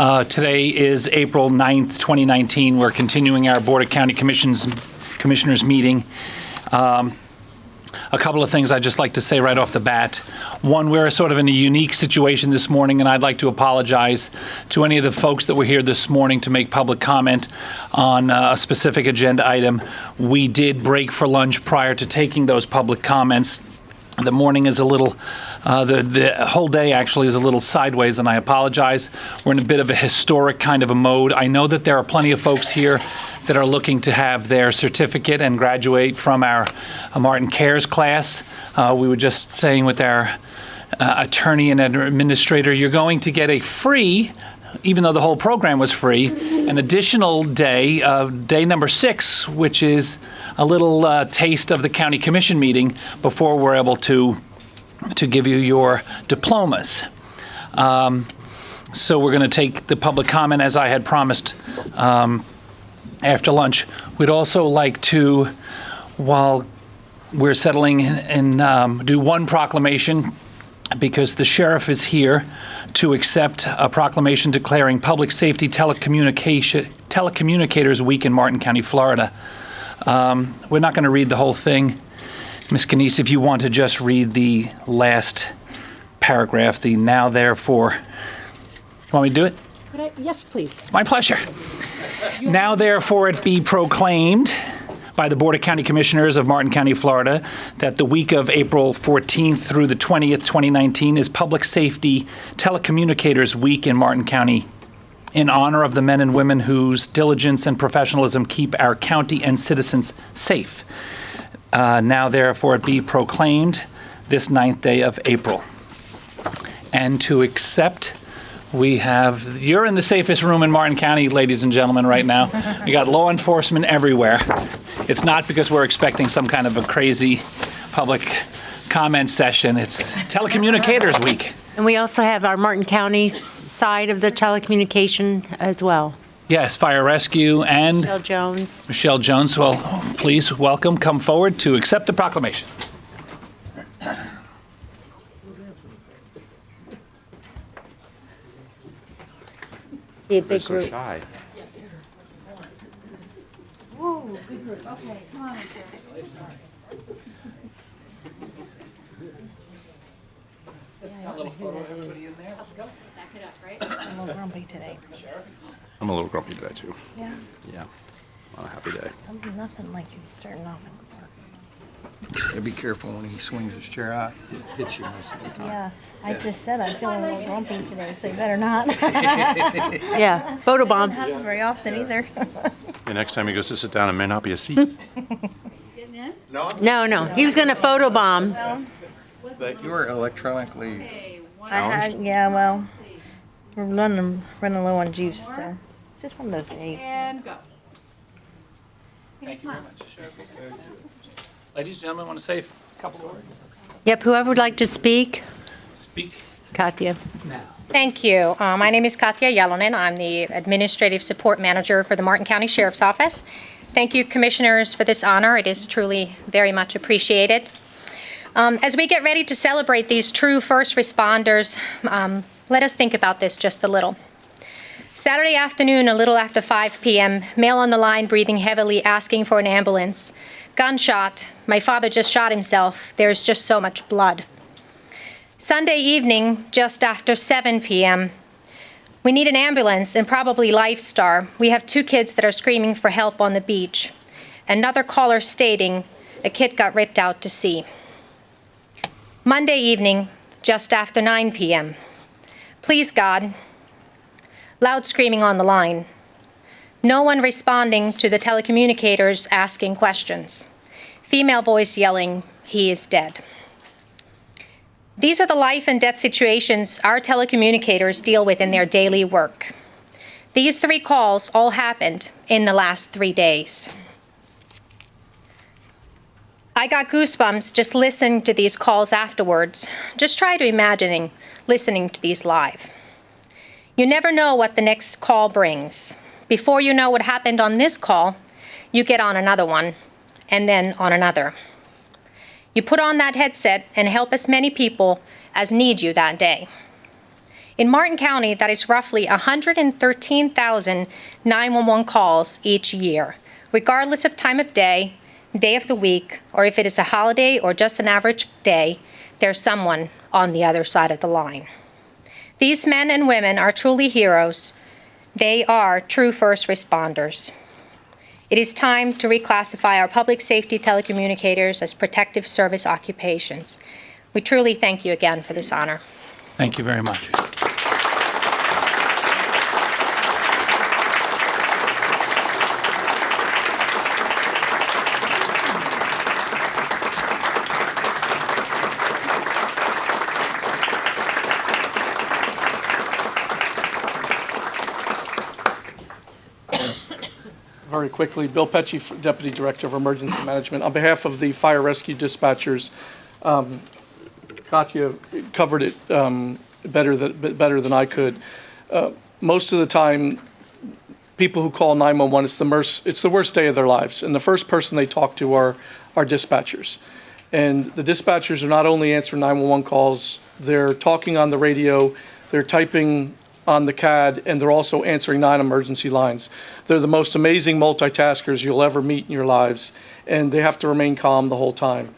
Today is April 9th, 2019. We're continuing our Board of County Commissioners meeting. A couple of things I'd just like to say right off the bat. One, we're sort of in a unique situation this morning, and I'd like to apologize to any of the folks that were here this morning to make public comment on a specific agenda item. We did break for lunch prior to taking those public comments. The morning is a little, the whole day actually is a little sideways, and I apologize. We're in a bit of a historic kind of a mode. I know that there are plenty of folks here that are looking to have their certificate and graduate from our Martin Cares class. We were just saying with our attorney and administrator, you're going to get a free, even though the whole program was free, an additional day, day number 6, which is a little taste of the county commission meeting before we're able to give you your diplomas. So we're going to take the public comment as I had promised after lunch. We'd also like to, while we're settling and do one proclamation, because the sheriff is here to accept a proclamation declaring Public Safety Telecommunicators Week in Martin County, Florida. We're not going to read the whole thing. Ms. Canese, if you want to just read the last paragraph, the now therefore. You want me to do it? Yes, please. My pleasure. Now therefore it be proclaimed by the Board of County Commissioners of Martin County, Florida, that the week of April 14th through the 20th, 2019 is Public Safety Telecommunicators Week in Martin County, in honor of the men and women whose diligence and professionalism keep our county and citizens safe. Now therefore it be proclaimed this 9th day of April. And to accept, we have, you're in the safest room in Martin County, ladies and gentlemen, right now. We got law enforcement everywhere. It's not because we're expecting some kind of a crazy public comment session. It's Telecommunicators Week. And we also have our Martin County side of the telecommunication as well. Yes, Fire Rescue and Michelle Jones. Well, please welcome, come forward to accept the proclamation. Be a big group. Whoa, big group. Okay, come on. Just a little photo of everybody in there. Let's go. Back it up, right? I'm a little grumpy today. I'm a little grumpy today, too. Yeah, Yeah, not a happy day. nothing like starting off in Gotta be careful when he swings his chair out. It hits you most of the time. Yeah, I just said I'm feeling a little grumpy today, so you better not. Yeah, photobomb. Doesn't happen very often either. The next time he goes to sit down, it may not be a seat. Getting in? No. He was going to photobomb. You were electronically. Okay, one. Well, we're running low on juice, so it's just one of those days. And go. Thank you very much, Sheriff. Ladies and gentlemen, want to say a couple of words? Yep, whoever would like to speak. Speak Katya. now. Thank you. My name is Katya Yalonen. I'm the Administrative Support Manager for the Martin County Sheriff's Office. Thank you, Commissioners, for this honor. It is truly very much appreciated. As we get ready to celebrate these true first responders, let us think about this just a little. Saturday afternoon, a little after 5 p.m., male on the line breathing heavily, asking for an ambulance. Gunshot. My father just shot himself. There's just so much blood. Sunday evening, just after 7 p.m., we need an ambulance and probably LifeStar. We have 2 kids that are screaming for help on the beach. Another caller stating a kid got ripped out to sea. Monday evening, just after 9 p.m. Please God, loud screaming on the line. No one responding to the telecommunicators asking questions. Female voice yelling, "He is dead." These are the life and death situations our telecommunicators deal with in their daily work. These 3 calls all happened in the last 3 days. I got goosebumps just listening to these calls afterwards. Just try to imagine listening to these live. You never know what the next call brings. Before you know what happened on this call, you get on another one, and then on another. You put on that headset and help as many people as need you that day. In Martin County, that is roughly 113,000 911 calls each year, regardless of time of day of the week, or if it is a holiday or just an average day, there's someone on the other side of the line. These men and women are truly heroes. They are true first responders. It is time to reclassify our public safety telecommunicators as protective service occupations. We truly thank you again for this honor. Thank you very much. Very quickly, Bill Pecci, Deputy Director of Emergency Management. On behalf of the fire rescue dispatchers, Katya covered it better than I could. Most of the time, people who call 911, it's the worst day of their lives, and the first person they talk to are dispatchers. And the dispatchers are not only answering 911 calls, they're talking on the radio, they're typing on the CAD, and they're also answering 9 emergency lines. They're the most amazing multitaskers you'll ever meet in your lives, and they have to remain calm the whole time.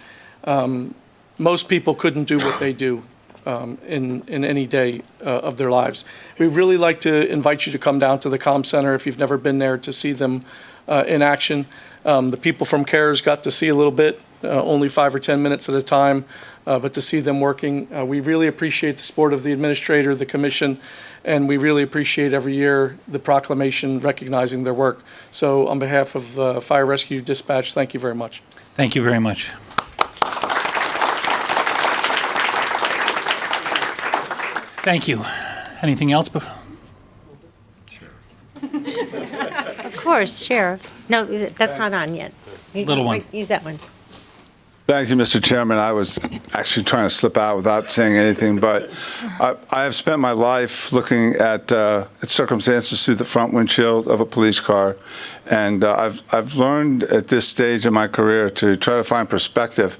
Most people couldn't do what they do in any day of their lives. We'd really like to invite you to come down to the comm center if you've never been there to see them in action. The people from CARES got to see a little bit, only 5 or 10 minutes at a time, but to see them working. We really appreciate the support of the administrator, the commission, and we really appreciate every year the proclamation recognizing their work. So on behalf of Fire Rescue Dispatch, thank you very much. Thank you very much. Thank you. Anything else? Of course, Sheriff. No, that's not on yet. Little one. Use that one. Thank you, Mr. Chairman. I was actually trying to slip out without saying anything, but I have spent my life looking at circumstances through the front windshield of a police car, and I've learned at this stage in my career to try to find perspective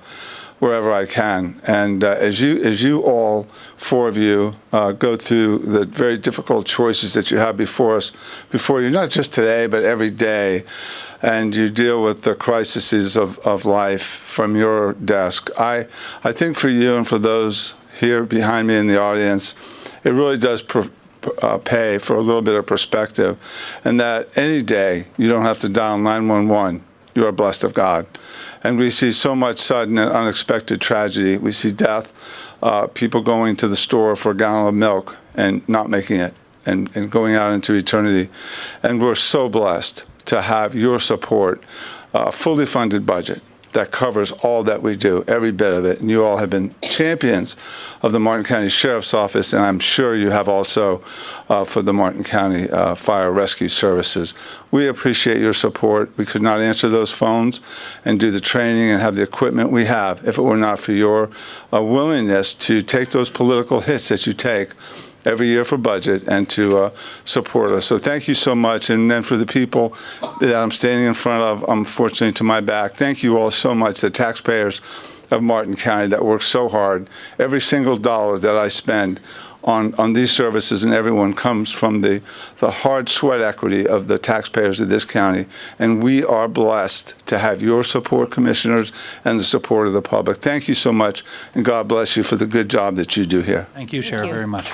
wherever I can. And as you all, 4 of you, go through the very difficult choices that you have before you, not just today, but every day, and you deal with the crises of life from your desk, I think for you and for those here behind me in the audience, it really does pay for a little bit of perspective, and that any day you don't have to dial 911, you are blessed of God. And we see so much sudden and unexpected tragedy. We see death, people going to the store for a gallon of milk and not making it, and going out into eternity. And we're so blessed to have your support, a fully funded budget that covers all that we do, every bit of it. And you all have been champions of the Martin County Sheriff's Office, and I'm sure you have also for the Martin County Fire Rescue Services. We appreciate your support. We could not answer those phones and do the training and have the equipment we have if it were not for your willingness to take those political hits that you take every year for budget and to support us. So thank you so much. And then for the people that I'm standing in front of, unfortunately to my back, thank you all so much, the taxpayers of Martin County that work so hard. Every single dollar that I spend on these services and everyone comes from the hard sweat equity of the taxpayers of this county. And we are blessed to have your support, commissioners, and the support of the public. Thank you so much, and God bless you for the good job that you do here. Thank you, Sheriff, very much.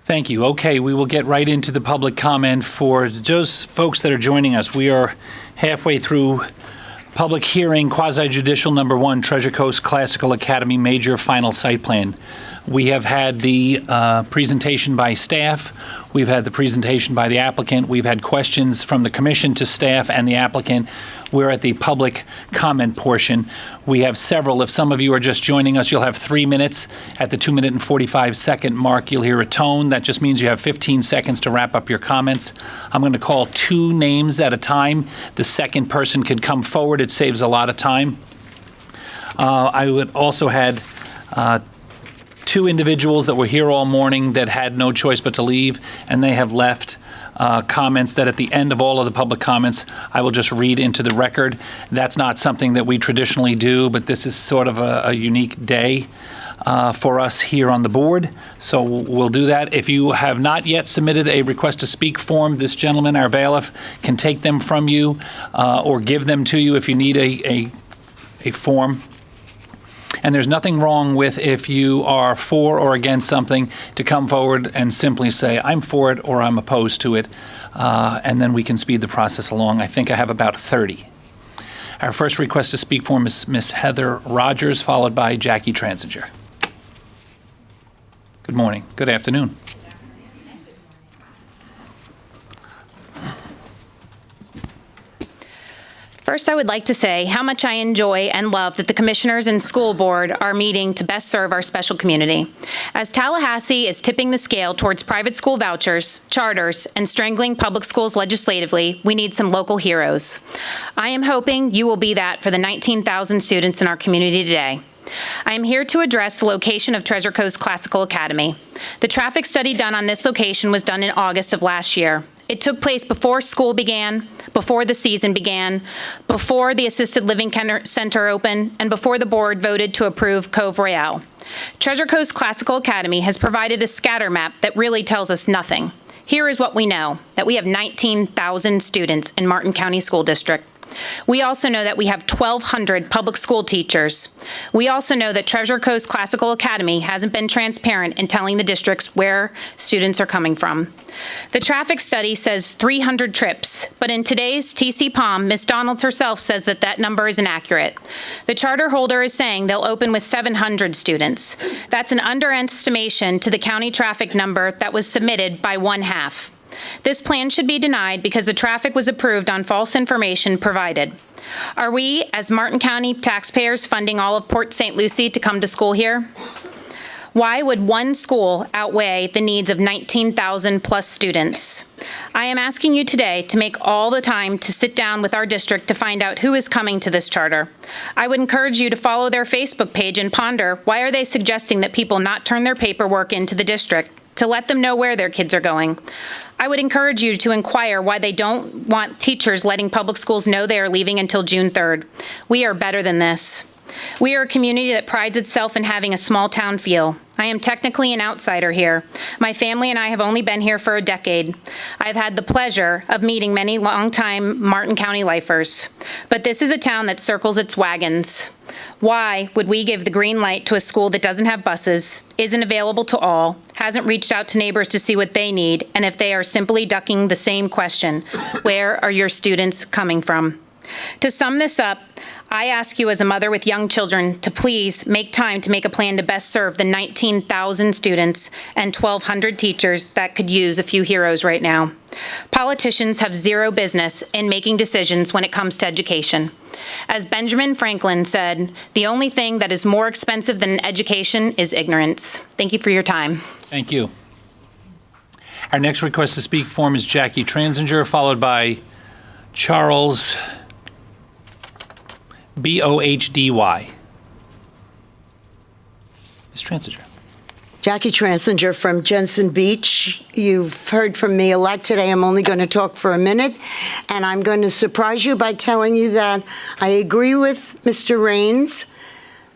Thank you. Okay, we will get right into the public comment. For those folks that are joining us, we are halfway through public hearing, quasi-judicial number 1, Treasure Coast Classical Academy Major Final Site Plan. We have had the presentation by staff. We've had the presentation by the applicant. We've had questions from the commission to staff and the applicant. We're at the public comment portion. We have several. If some of you are just joining us, you'll have 3 minutes. At the 2-minute and 45-second mark, you'll hear a tone. That just means you have 15 seconds to wrap up your comments. I'm going to call 2 names at a time. The second person can come forward. It saves a lot of time. I would also had 2 individuals that were here all morning that had no choice but to leave, and they have left. comments that at the end of all of the public comments, I will just read into the record. That's not something that we traditionally do, but this is sort of a unique day for us here on the board, so we'll do that. If you have not yet submitted a request to speak form, this gentleman, our bailiff, can take them from you or give them to you if you need a form. And there's nothing wrong with, if you are for or against something, to come forward and simply say, I'm for it or I'm opposed to it, and then we can speed the process along. I think I have about 30. Our first request to speak form is Ms. Heather Rogers, followed by Jackie Transinger. Good morning. Good afternoon. First, I would like to say how much I enjoy and love that the commissioners and school board are meeting to best serve our special community. As Tallahassee is tipping the scale towards private school vouchers, charters, and strangling public schools legislatively, we need some local heroes. I am hoping you will be that for the 19,000 students in our community today. I am here to address the location of Treasure Coast Classical Academy. The traffic study done on this location was done in August of last year. It took place before school began, before the season began, before the Assisted Living Center opened, and before the board voted to approve Cove Royale. Treasure Coast Classical Academy has provided a scatter map that really tells us nothing. Here is what we know, that we have 19,000 students in Martin County School District. We also know that we have 1,200 public school teachers. We also know that Treasure Coast Classical Academy hasn't been transparent in telling the districts where students are coming from. The traffic study says 300 trips, but in today's TC Palm, Ms. Donalds herself says that that number is inaccurate. The charter holder is saying they'll open with 700 students. That's an underestimation to the county traffic number that was submitted by 1/2. This plan should be denied because the traffic was approved on false information provided. Are we, as Martin County taxpayers, funding all of Port St. Lucie to come to school here? Why would one school outweigh the needs of 19,000 plus students? I am asking you today to make all the time to sit down with our district to find out who is coming to this charter. I would encourage you to follow their Facebook page and ponder, why are they suggesting that people not turn their paperwork into the district to let them know where their kids are going? I would encourage you to inquire why they don't want teachers letting public schools know they are leaving until June 3rd. We are better than this. We are a community that prides itself in having a small town feel. I am technically an outsider here. My family and I have only been here for a decade. I've had the pleasure of meeting many longtime Martin County lifers. But this is a town that circles its wagons. Why would we give the green light to a school that doesn't have buses, isn't available to all, hasn't reached out to neighbors to see what they need, and if they are simply ducking the same question, where are your students coming from? To sum this up, I ask you as a mother with young children to please make time to make a plan to best serve the 19,000 students and 1,200 teachers that could use a few heroes right now. Politicians have zero business in making decisions when it comes to education. As Benjamin Franklin said, the only thing that is more expensive than education is ignorance. Thank you for your time. Thank you. Our next request to speak form is Jackie Transinger, followed by Charles Bohdy. Ms. Transinger. Jackie Transinger from Jensen Beach. You've heard from me a lot today. I'm only going to talk for a minute, and I'm going to surprise you by telling you that I agree with Mr. Raines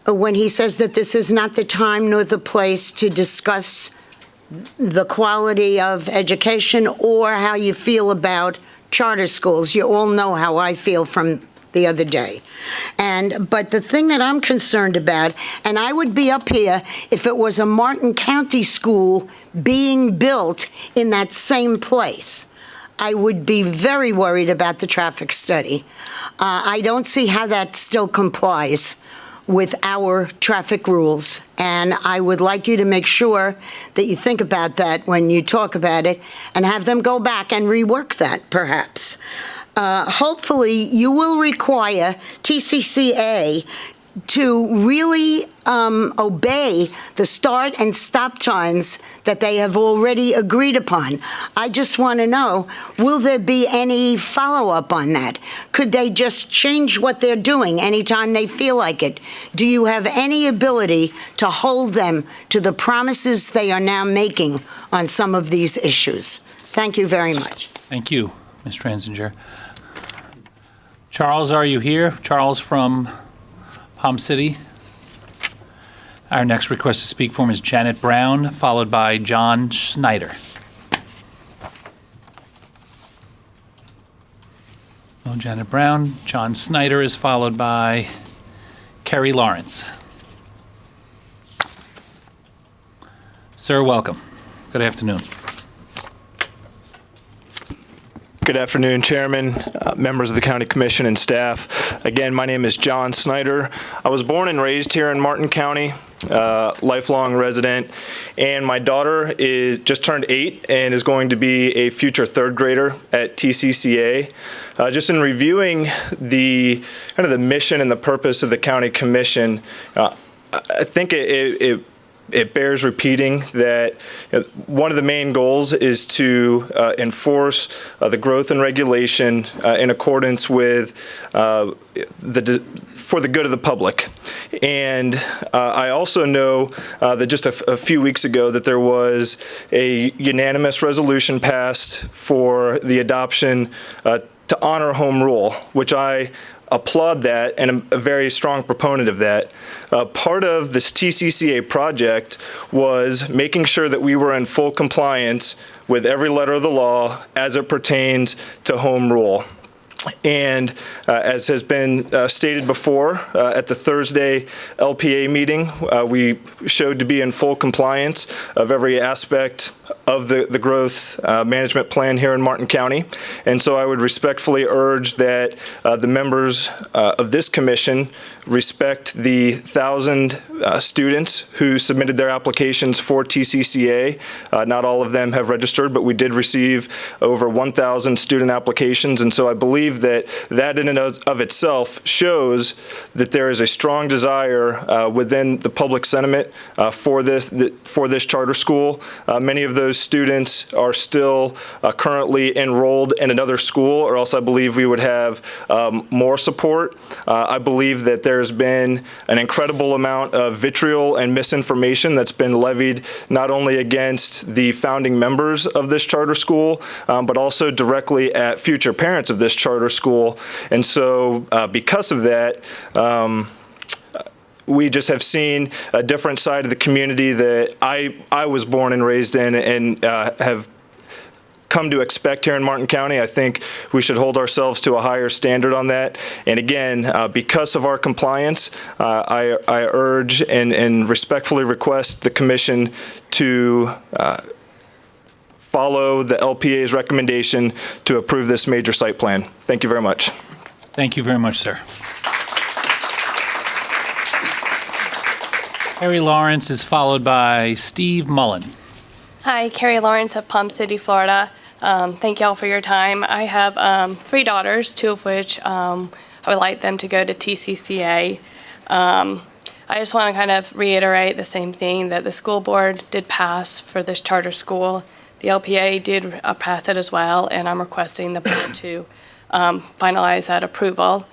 when he says that this is not the time nor the place to discuss the quality of education or how you feel about charter schools. You all know how I feel from the other day. But the thing that I'm concerned about, and I would be up here if it was a Martin County school being built in that same place. I would be very worried about the traffic study. I don't see how that still complies with our traffic rules. And I would like you to make sure that you think about that when you talk about it and have them go back and rework that, perhaps. Hopefully, you will require TCCA to really obey the start and stop times that they have already agreed upon. I just want to know, will there be any follow-up on that? Could they just change what they're doing anytime they feel like it? Do you have any ability to hold them to the promises they are now making on some of these issues? Thank you very much. Thank you, Ms. Transinger. Charles, are you here? Charles from Palm City. Our next request to speak form is Janet Brown, followed by John Snyder. No Janet Brown. John Snyder is followed by Kerry Lawrence. Sir, welcome. Good afternoon. Good afternoon, Chairman, members of the County Commission, and staff. Again, my name is John Snyder. I was born and raised here in Martin County, lifelong resident, and my daughter is just turned 8 and is going to be a future 3rd grader at TCCA. Just in reviewing the kind of the mission and the purpose of the County Commission, I think it bears repeating that one of the main goals is to enforce the growth and regulation in accordance with for the good of the public. And I also know that just a few weeks ago that there was a unanimous resolution passed for the adoption to honor home rule, which I applaud that and am a very strong proponent of that. Part of this TCCA project was making sure that we were in full compliance with every letter of the law as it pertains to home rule. And as has been stated before, at the Thursday LPA meeting, we showed to be in full compliance of every aspect of the growth management plan here in Martin County. And so I would respectfully urge that the members of this commission respect the 1,000 students who submitted their applications for TCCA. Not all of them have registered, but we did receive over 1,000 student applications. And so I believe that in and of itself shows that there is a strong desire within the public sentiment for this charter school. Many of those students are still currently enrolled in another school, or else I believe we would have more support. I believe that there's been an incredible amount of vitriol and misinformation that's been levied not only against the founding members of this charter school, but also directly at future parents of this charter school. And so because of that, we just have seen a different side of the community that I was born and raised in and have come to expect here in Martin County. I think we should hold ourselves to a higher standard on that. And again, because of our compliance, I urge and respectfully request the Commission to follow the LPA's recommendation to approve this major site plan. Thank you very much. Thank you very much, sir. Carrie Lawrence is followed by Steve Mullen. Hi, Carrie Lawrence of Palm City, Florida. Thank you all for your time. I have 3 daughters, 2 of which I would like them to go to TCCA. I just want to kind of reiterate the same thing that the school board did pass for this charter school. The LPA did pass it as well, and I'm requesting the board to finalize that approval.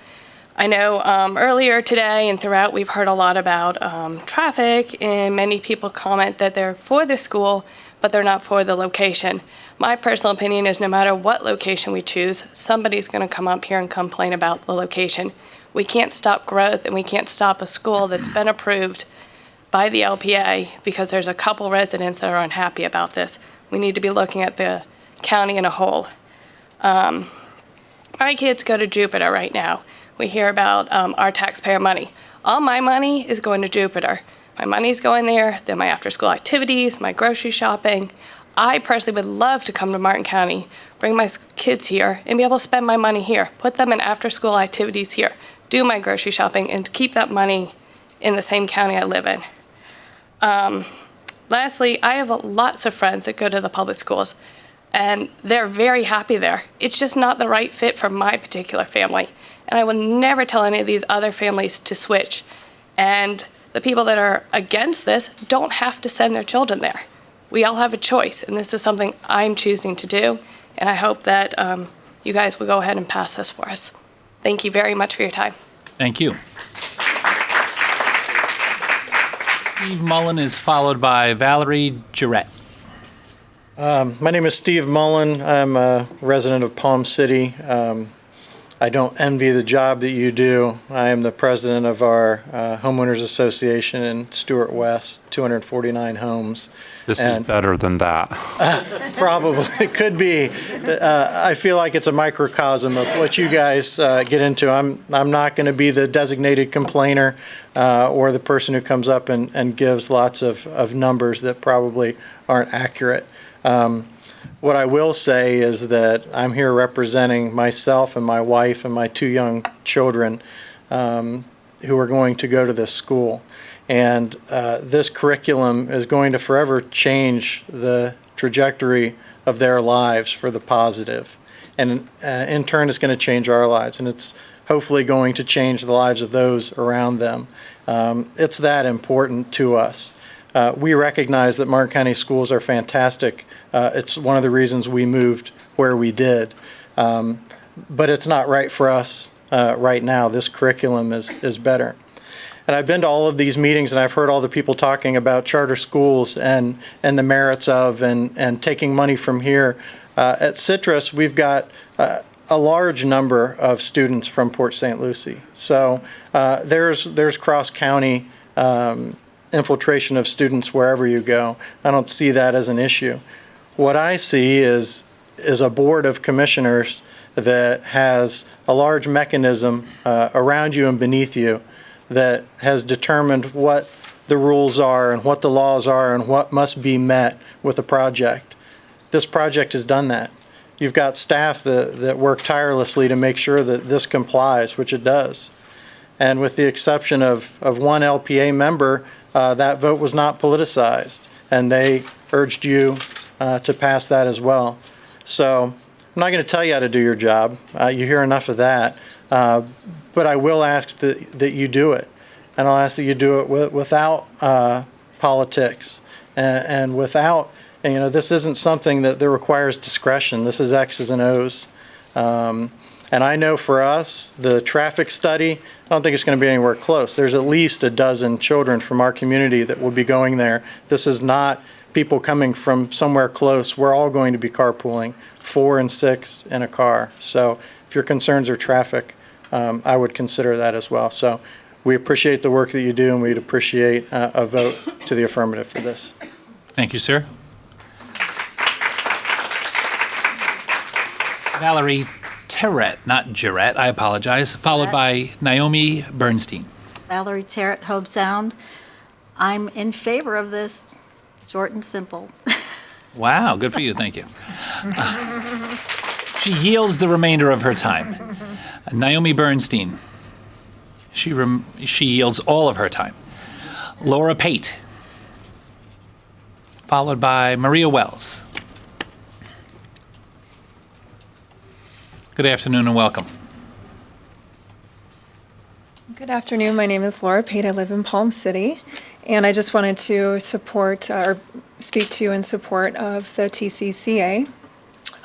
I know earlier today and throughout we've heard a lot about traffic, and many people comment that they're for the school, but they're not for the location. My personal opinion is no matter what location we choose, somebody's going to come up here and complain about the location. We can't stop growth, and we can't stop a school that's been approved by the LPA because there's a couple residents that are unhappy about this. We need to be looking at the county in a whole. My kids go to Jupiter right now. We hear about our taxpayer money. All my money is going to Jupiter. My money's going there, then my after-school activities, my grocery shopping. I personally would love to come to Martin County, bring my kids here, and be able to spend my money here, put them in after-school activities here, do my grocery shopping, and keep that money in the same county I live in. Lastly, I have lots of friends that go to the public schools, and they're very happy there. It's just not the right fit for my particular family. And I will never tell any of these other families to switch. And the people that are against this don't have to send their children there. We all have a choice, and this is something I'm choosing to do. And I hope that you guys will go ahead and pass this for us. Thank you very much for your time. Thank you. Steve Mullen is followed by Valerie Jarrett. My name is Steve Mullen. I'm a resident of Palm City. I don't envy the job that you do. I am the president of our homeowners association in Stewart West, 249 homes. This is better than that. Probably, it could be. I feel like it's a microcosm of what you guys get into. I'm not going to be the designated complainer or the person who comes up and gives lots of numbers that probably aren't accurate. What I will say is that I'm here representing myself and my wife and my 2 young children who are going to go to this school. And this curriculum is going to forever change the trajectory of their lives for the positive. And in turn, it's going to change our lives. And it's hopefully going to change the lives of those around them. It's that important to us. We recognize that Martin County schools are fantastic. It's one of the reasons we moved where we did. But it's not right for us right now. This curriculum is better. And I've been to all of these meetings, and I've heard all the people talking about charter schools and the merits of and taking money from here. At Citrus, we've got a large number of students from Port St. Lucie. So there's cross-county infiltration of students wherever you go. I don't see that as an issue. What I see is a board of commissioners that has a large mechanism around you and beneath you that has determined what the rules are and what the laws are and what must be met with a project. This project has done that. You've got staff that work tirelessly to make sure that this complies, which it does. And with the exception of one LPA member, that vote was not politicized, and they urged you to pass that as well. So I'm not going to tell you how to do your job. You hear enough of that. But I will ask that you do it. And I'll ask that you do it without politics and without, this isn't something that requires discretion. This is X's and O's. And I know for us, the traffic study, I don't think it's going to be anywhere close. There's at least a dozen children from our community that will be going there. This is not people coming from somewhere close. We're all going to be carpooling, 4 and 6 in a car. So if your concerns are traffic, I would consider that as well. So we appreciate the work that you do, and we'd appreciate a vote to the affirmative for this. Thank you, sir. Valerie Terrett, not Jarrett, I apologize, followed by Naomi Bernstein. Valerie Terrett, Hobe Sound. I'm in favor of this, short and simple. Wow, good for you, thank you. She yields the remainder of her time. Naomi Bernstein, she yields all of her time. Laura Pate, followed by Maria Wells. Good afternoon and welcome. Good afternoon. My name is Laura Pate. I live in Palm City, and I just wanted to support or speak to you in support of the TCCA.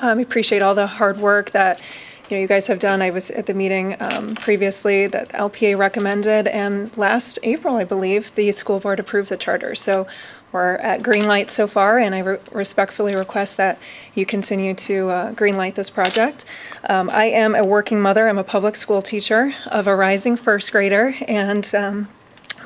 I appreciate all the hard work that you guys have done. I was at the meeting previously that LPA recommended, and last April, I believe, the school board approved the charter. So we're at green light so far, and I respectfully request that you continue to green light this project. I am a working mother. I'm a public school teacher of a rising first grader, and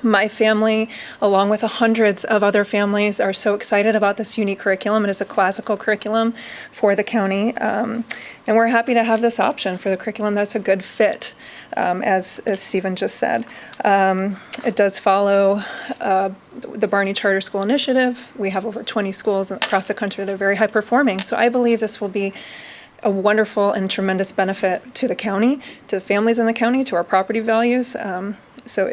my family, along with hundreds of other families, are so excited about this unique curriculum. It is a classical curriculum for the county, and we're happy to have this option for the curriculum that's a good fit, as Stephen just said. It does follow the Barney Charter School Initiative. We have over 20 schools across the country that are very high performing, so I believe this will be a wonderful and tremendous benefit to the county, to the families in the county, to our property values. So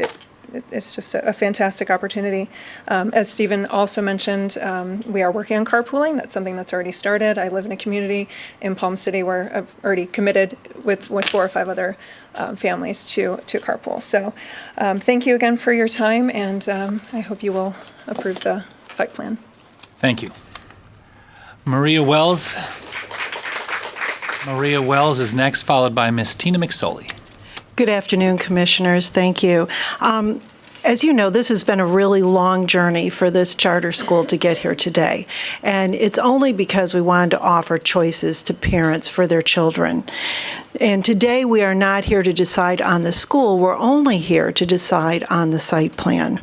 it's just a fantastic opportunity. As Stephen also mentioned, we are working on carpooling. That's something that's already started. I live in a community in Palm City where I've already committed with 4 or 5 other families to carpool. So thank you again for your time, and I hope you will approve the site plan. Thank you. Maria Wells. Maria Wells is next, followed by Miss Tina McSorley. Good afternoon, Commissioners. Thank you. As you know, this has been a really long journey for this charter school to get here today. And it's only because we wanted to offer choices to parents for their children. And today we are not here to decide on the school, we're only here to decide on the site plan.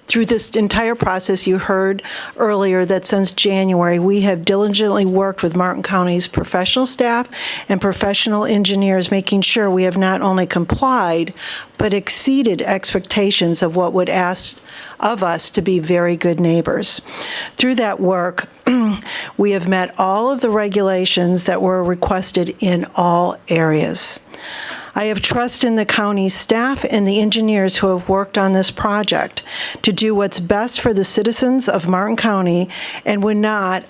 Through this entire process, you heard earlier that since January, we have diligently worked with Martin County's professional staff and professional engineers, making sure we have not only complied, but exceeded expectations of what would ask of us to be very good neighbors. Through that work, we have met all of the regulations that were requested in all areas. I have trust in the county staff and the engineers who have worked on this project to do what's best for the citizens of Martin County and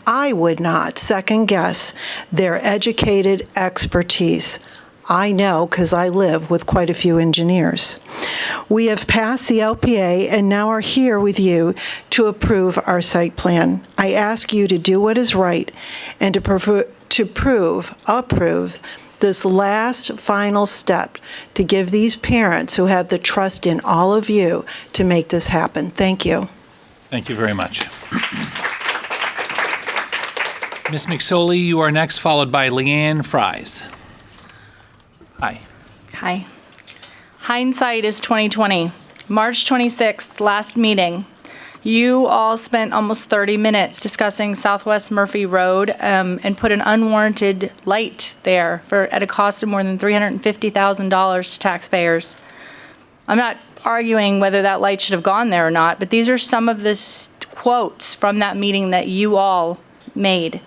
I would not second guess their educated expertise. I know because I live with quite a few engineers. We have passed the LPA and now are here with you to approve our site plan. I ask you to do what is right and to approve this last final step to give these parents who have the trust in all of you to make this happen. Thank you. Thank you very much. Ms. McSorley, you are next, followed by Leanne Fries. Hi. Hi. Hindsight is 2020. March 26th, last meeting. You all spent almost 30 minutes discussing Southwest Murphy Road and put an unwarranted light there at a cost of more than $350,000 to taxpayers. I'm not arguing whether that light should have gone there or not, but these are some of the quotes from that meeting that you all made.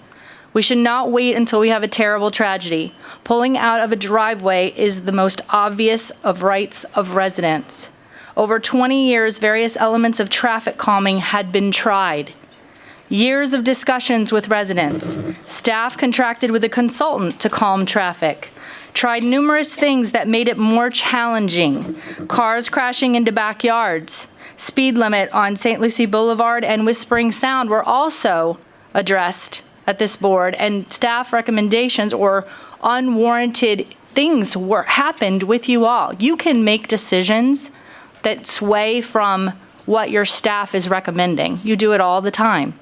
We should not wait until we have a terrible tragedy. Pulling out of a driveway is the most obvious of rights of residents. Over 20 years, various elements of traffic calming had been tried. Years of discussions with residents. Staff contracted with a consultant to calm traffic. Tried numerous things that made it more challenging. Cars crashing into backyards. Speed limit on St. Lucie Boulevard and Whispering Sound were also addressed at this board, and staff recommendations or unwarranted things happened with you all. You can make decisions that sway from what your staff is recommending. You do it all the time.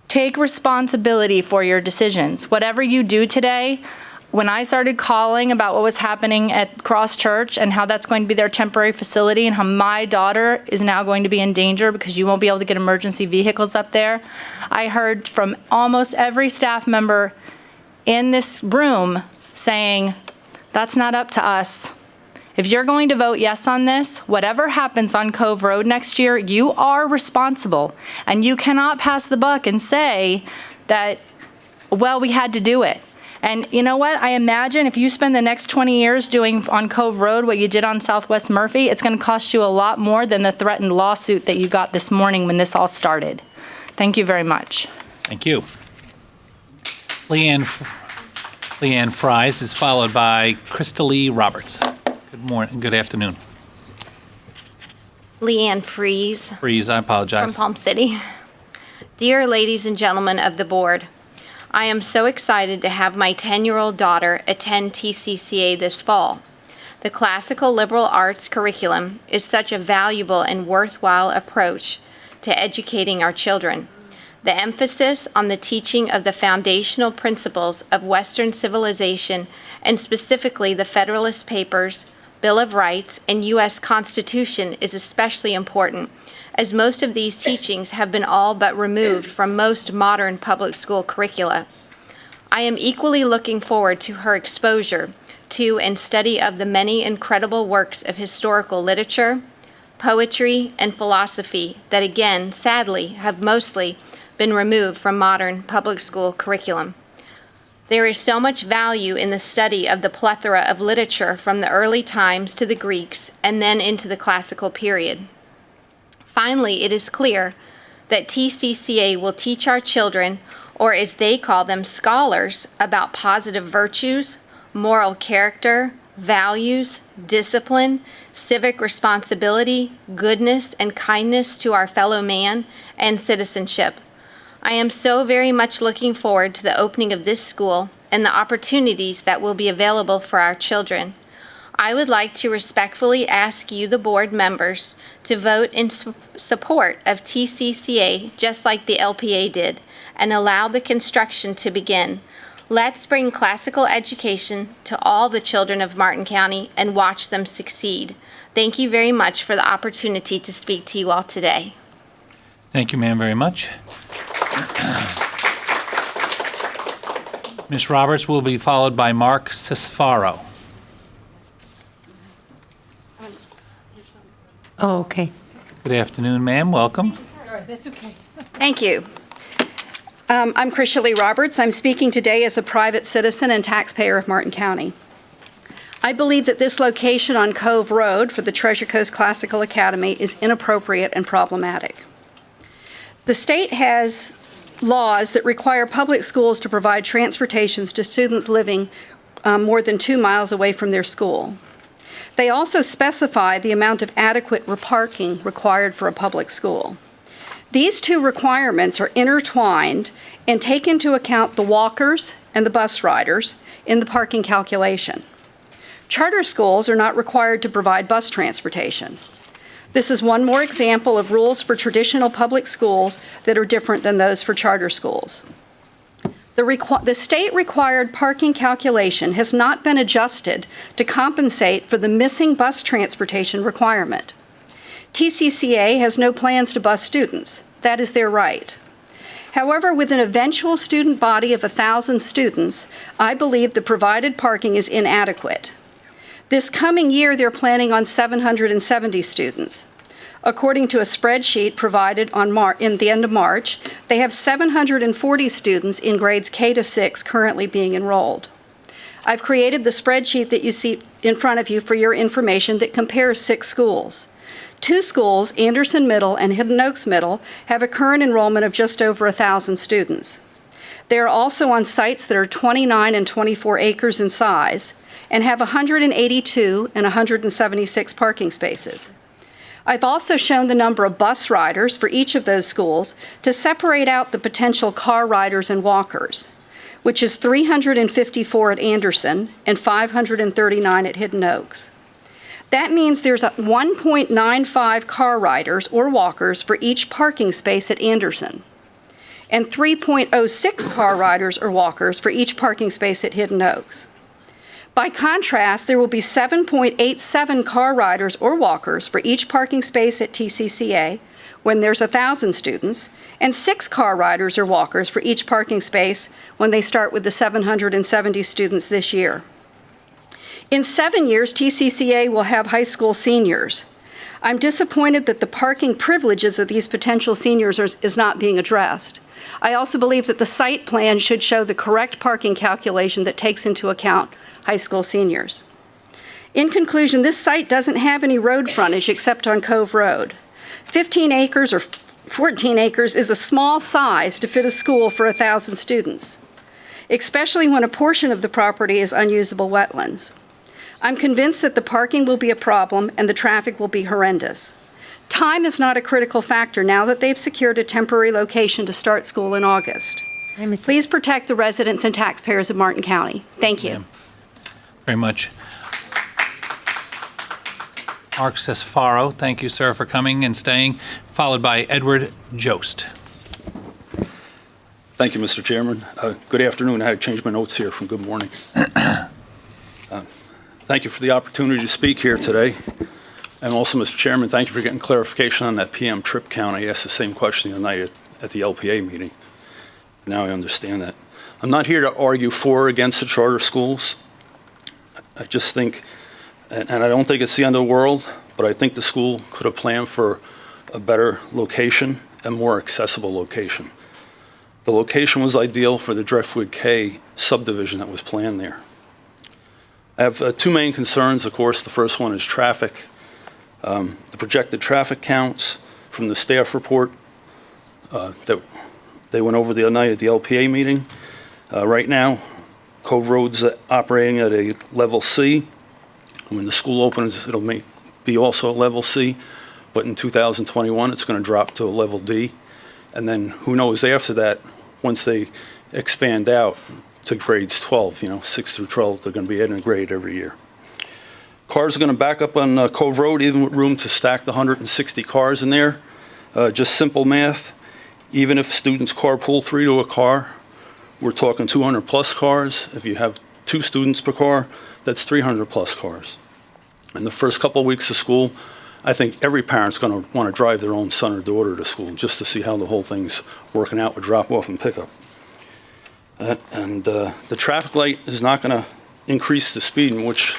Take responsibility for your decisions. Whatever you do today, when I started calling about what was happening at Cross Church and how that's going to be their temporary facility and how my daughter is now going to be in danger because you won't be able to get emergency vehicles up there, I heard from almost every staff member in this room saying, that's not up to us. If you're going to vote yes on this, whatever happens on Cove Road next year, you are responsible. And you cannot pass the buck and say that, well, we had to do it. And you know what? I imagine if you spend the next 20 years doing on Cove Road what you did on Southwest Murphy, it's going to cost you a lot more than the threatened lawsuit that you got this morning when this all started. Thank you very much. Thank you. Leanne Fries is followed by Krista Lee Roberts. Good morning, good afternoon. Leanne Fries. Fries, I apologize. From Palm City. Dear ladies and gentlemen of the board, I am so excited to have my 10-year-old daughter attend TCCA this fall. The classical liberal arts curriculum is such a valuable and worthwhile approach to educating our children. The emphasis on the teaching of the foundational principles of Western civilization, and specifically the Federalist Papers, Bill of Rights, and U.S. Constitution is especially important, as most of these teachings have been all but removed from most modern public school curricula. I am equally looking forward to her exposure to and study of the many incredible works of historical literature, poetry, and philosophy that again, sadly, have mostly been removed from modern public school curriculum. There is so much value in the study of the plethora of literature from the early times to the Greeks and then into the classical period. Finally, it is clear that TCCA will teach our children, or as they call them, scholars, about positive virtues, moral character, values, discipline, civic responsibility, goodness, and kindness to our fellow man, and citizenship. I am so very much looking forward to the opening of this school and the opportunities that will be available for our children. I would like to respectfully ask you, the board members, to vote in support of TCCA just like the LPA did and allow the construction to begin. Let's bring classical education to all the children of Martin County and watch them succeed. Thank you very much for the opportunity to speak to you all today. Thank you, ma'am, very much. Ms. Roberts will be followed by Mark Cesfaro. Oh, okay. Good afternoon, ma'am. Welcome. Sorry, that's okay. Thank you. I'm Krisha Lee Roberts. I'm speaking today as a private citizen and taxpayer of Martin County. I believe that this location on Cove Road for the Treasure Coast Classical Academy is inappropriate and problematic. The state has laws that require public schools to provide transportations to students living more than 2 miles away from their school. They also specify the amount of adequate parking required for a public school. These two requirements are intertwined and take into account the walkers and the bus riders in the parking calculation. Charter schools are not required to provide bus transportation. This is one more example of rules for traditional public schools that are different than those for charter schools. The state-required parking calculation has not been adjusted to compensate for the missing bus transportation requirement. TCCA has no plans to bus students. That is their right. However, with an eventual student body of 1,000 students, I believe the provided parking is inadequate. This coming year, they're planning on 770 students. According to a spreadsheet provided in the end of March, they have 740 students in grades K to 6 currently being enrolled. I've created the spreadsheet that you see in front of you for your information that compares 6 schools. 2 schools, Anderson Middle and Hidden Oaks Middle, have a current enrollment of just over 1,000 students. They are also on sites that are 29 and 24 acres in size and have 182 and 176 parking spaces. I've also shown the number of bus riders for each of those schools to separate out the potential car riders and walkers, which is 354 at Anderson and 539 at Hidden Oaks. That means there's 1.95 car riders or walkers for each parking space at Anderson, and 3.06 car riders or walkers for each parking space at Hidden Oaks. By contrast, there will be 7.87 car riders or walkers for each parking space at TCCA when there's 1,000 students, and 6 car riders or walkers for each parking space when they start with the 770 students this year. In 7 years, TCCA will have high school seniors. I'm disappointed that the parking privileges of these potential seniors is not being addressed. I also believe that the site plan should show the correct parking calculation that takes into account high school seniors. In conclusion, this site doesn't have any road frontage except on Cove Road. 15 acres or 14 acres is a small size to fit a school for 1,000 students, especially when a portion of the property is unusable wetlands. I'm convinced that the parking will be a problem and the traffic will be horrendous. Time is not a critical factor now that they've secured a temporary location to start school in August. Please protect the residents and taxpayers of Martin County. Thank you. Very much. Mark Cesfaro, thank you, sir, for coming and staying, followed by Edward Jost. Thank you, Mr. Chairman. Good afternoon. I had to change my notes here from good morning. Thank you for the opportunity to speak here today. And also, Mr. Chairman, thank you for getting clarification on that PM trip count. I asked the same question the night at the LPA meeting. Now I understand that. I'm not here to argue for or against the charter schools. I just think, and I don't think it's the end of the world, but I think the school could have planned for a better location and more accessible location. The location was ideal for the Driftwood K subdivision that was planned there. I have 2 main concerns. Of course, the first one is traffic. The projected traffic counts from the staff report that they went over the other night at the LPA meeting. Right now, Cove Road's operating at a level C. When the school opens, it'll be also a level C, but in 2021, it's going to drop to a level D. And then who knows after that, once they expand out to grades 12, 6 through 12, they're going to be adding a grade every year. Cars are going to back up on Cove Road, even with room to stack the 160 cars in there. Just simple math. Even if students carpool 3 to a car, we're talking 200-plus cars. If you have 2 students per car, that's 300-plus cars. In the first couple of weeks of school, I think every parent's going to want to drive their own son or daughter to school just to see how the whole thing's working out with drop-off and pickup. The traffic light is not going to increase the speed in which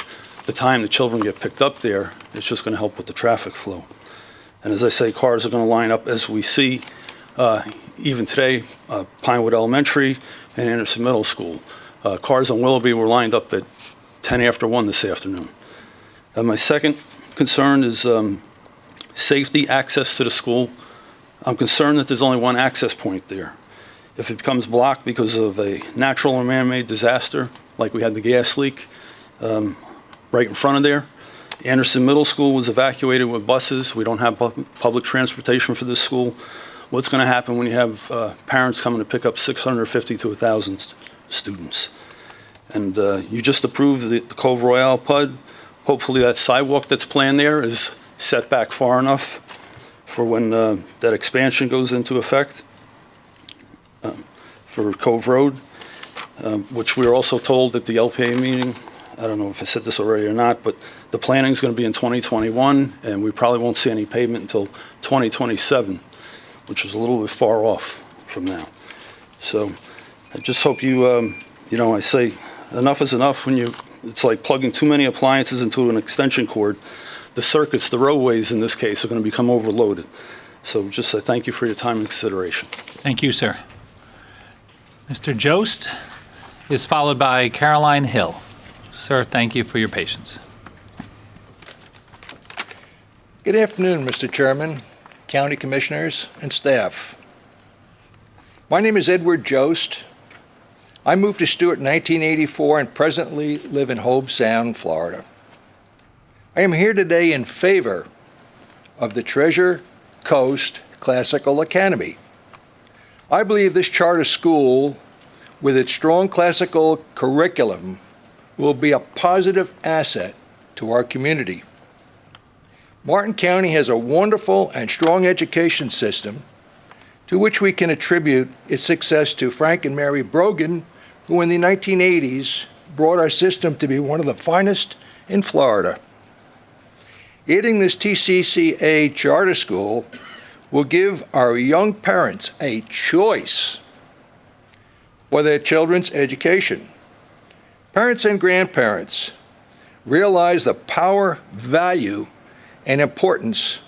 the time the children get picked up there. It's just going to help with the traffic flow. And as I say, cars are going to line up as we see even today, Pinewood Elementary and Anderson Middle School. Cars on Willoughby were lined up at 10 after 1 this afternoon. My second concern is safety, access to the school. I'm concerned that there's only one access point there. If it becomes blocked because of a natural or man-made disaster, like we had the gas leak right in front of there, Anderson Middle School was evacuated with buses. We don't have public transportation for this school. What's going to happen when you have parents coming to pick up 650 to 1,000 students? And you just approved the Cove Royale PUD. Hopefully that sidewalk that's planned there is set back far enough for when that expansion goes into effect for Cove Road, which we were also told at the LPA meeting. I don't know if I said this already or not, but the planning is going to be in 2021, and we probably won't see any pavement until 2027, which is a little bit far off from now. So I just hope you, I say enough is enough when it's like plugging too many appliances into an extension cord. The circuits, the roadways in this case, are going to become overloaded. So just thank you for your time and consideration. Thank you, sir. Mr. Jost is followed by Caroline Hill. Sir, thank you for your patience. Good afternoon, Mr. Chairman, County Commissioners, and staff. My name is Edward Jost. I moved to Stewart in 1984 and presently live in Hobe Sound, Florida. I am here today in favor of the Treasure Coast Classical Academy. I believe this charter school, with its strong classical curriculum, will be a positive asset to our community. Martin County has a wonderful and strong education system to which we can attribute its success to Frank and Mary Brogan, who in the 1980s brought our system to be one of the finest in Florida. Aiding this TCCA charter school will give our young parents a choice for their children's education. Parents and grandparents realize the power, value, and importance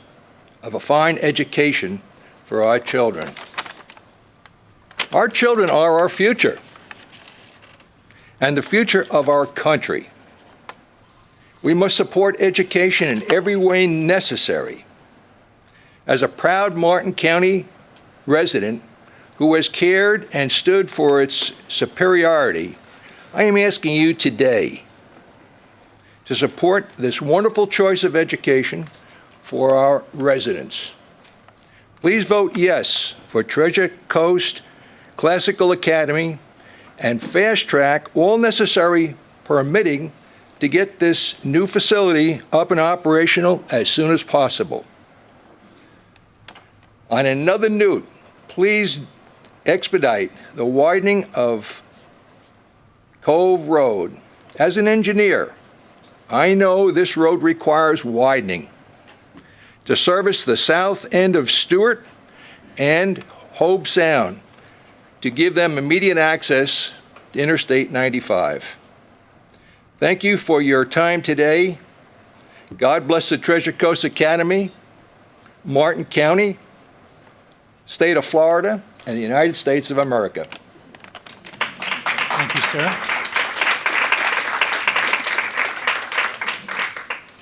of a fine education for our children. Our children are our future and the future of our country. We must support education in every way necessary. As a proud Martin County resident who has cared and stood for its superiority, I am asking you today to support this wonderful choice of education for our residents. Please vote yes for Treasure Coast Classical Academy and fast track all necessary permitting to get this new facility up and operational as soon as possible. On another note, please expedite the widening of Cove Road. As an engineer, I know this road requires widening to service the south end of Stewart and Hobe Sound to give them immediate access to Interstate 95. Thank you for your time today. God bless the Treasure Coast Academy, Martin County, State of Florida, and the United States of America. Thank you, sir.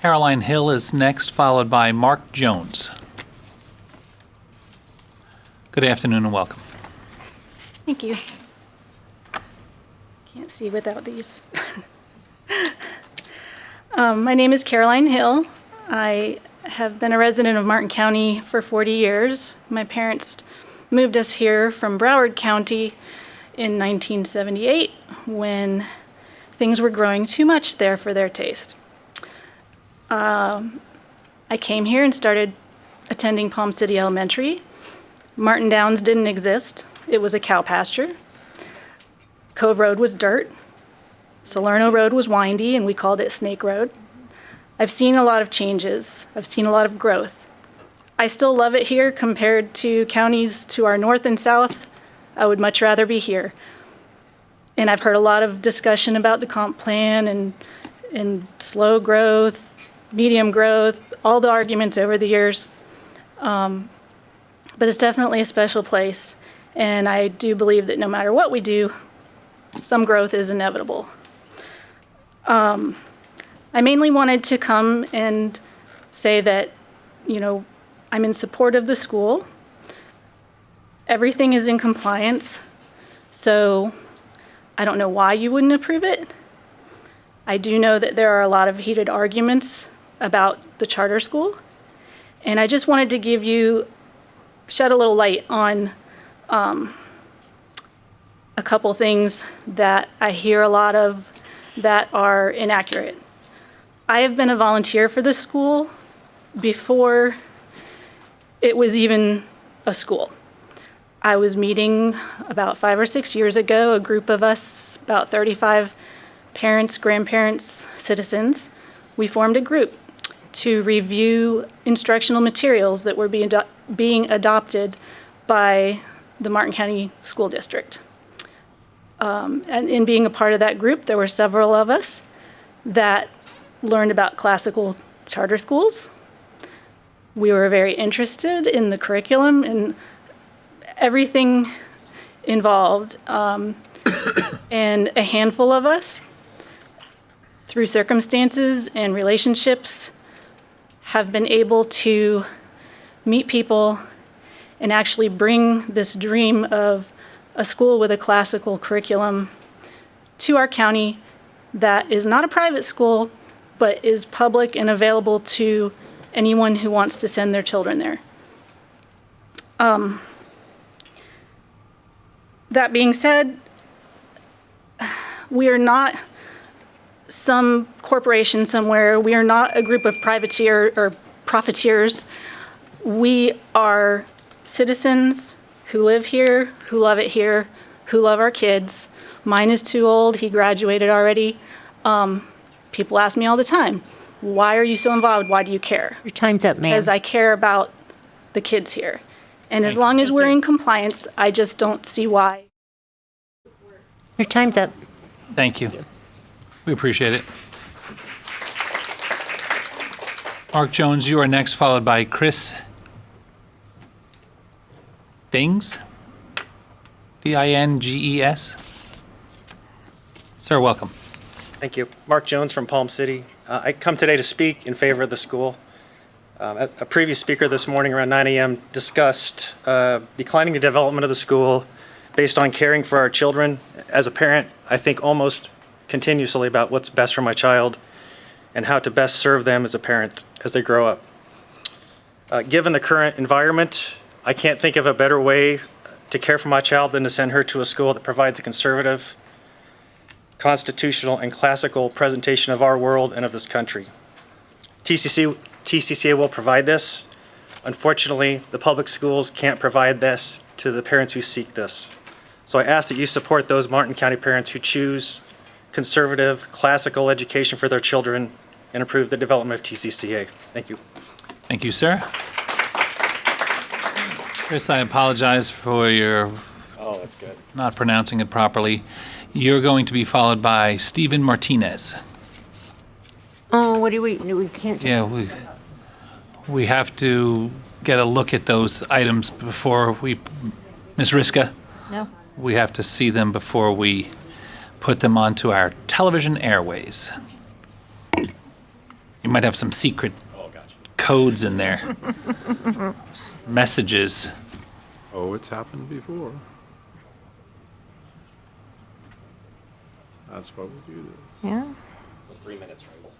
Caroline Hill is next, followed by Mark Jones. Good afternoon and welcome. Thank you. Can't see without these. My name is Caroline Hill. I have been a resident of Martin County for 40 years. My parents moved us here from Broward County in 1978 when things were growing too much there for their taste. I came here and started attending Palm City Elementary. Martin Downs didn't exist. It was a cow pasture. Cove Road was dirt. Salerno Road was windy, and we called it Snake Road. I've seen a lot of changes. I've seen a lot of growth. I still love it here compared to counties to our north and south. I would much rather be here. And I've heard a lot of discussion about the comp plan and slow growth, medium growth, all the arguments over the years. But it's definitely a special place. And I do believe that no matter what we do, some growth is inevitable. I mainly wanted to come and say that, I'm in support of the school. Everything is in compliance, so I don't know why you wouldn't approve it. I do know that there are a lot of heated arguments about the charter school, and I just wanted to shed a little light on a couple things that I hear a lot of that are inaccurate. I have been a volunteer for this school before it was even a school. I was meeting about 5 or 6 years ago, a group of us, about 35 parents, grandparents, citizens. We formed a group to review instructional materials that were being adopted by the Martin County School District. And in being a part of that group, there were several of us that learned about classical charter schools. We were very interested in the curriculum and everything involved. And a handful of us, through circumstances and relationships, have been able to meet people and actually bring this dream of a school with a classical curriculum to our county that is not a private school, but is public and available to anyone who wants to send their children there. That being said, we are not some corporation somewhere. We are not a group of profiteers. We are citizens who live here, who love it here, who love our kids. Mine is too old. He graduated already. People ask me all the time, why are you so involved? Why do you care? Your time's up, ma'am. Because I care about the kids here. And as long as we're in compliance, I just don't see why. Your time's up. Thank you. We appreciate it. Mark Jones, you are next, followed by Chris Dings, Dinges. Sir, welcome. Thank you. Mark Jones from Palm City. I come today to speak in favor of the school. As a previous speaker this morning around 9 a.m. discussed declining the development of the school based on caring for our children. As a parent, I think almost continuously about what's best for my child and how to best serve them as a parent as they grow up. Given the current environment, I can't think of a better way to care for my child than to send her to a school that provides a conservative, constitutional, and classical presentation of our world and of this country. TCCA will provide this. Unfortunately, the public schools can't provide this to the parents who seek this. So I ask that you support those Martin County parents who choose conservative, classical education for their children and improve the development of TCCA. Thank you. Thank you, sir. Chris, I apologize for your that's good. not pronouncing it properly. You're going to be followed by Stephen Martinez. Oh, what do we can't. Yeah, we have to get a look at those items before we, Ms. Riska? No. We have to see them before we put them onto our television airways. You might have some secret codes in there. Messages. Oh, it's happened before. That's why we do this. Yeah. 3 minutes, right?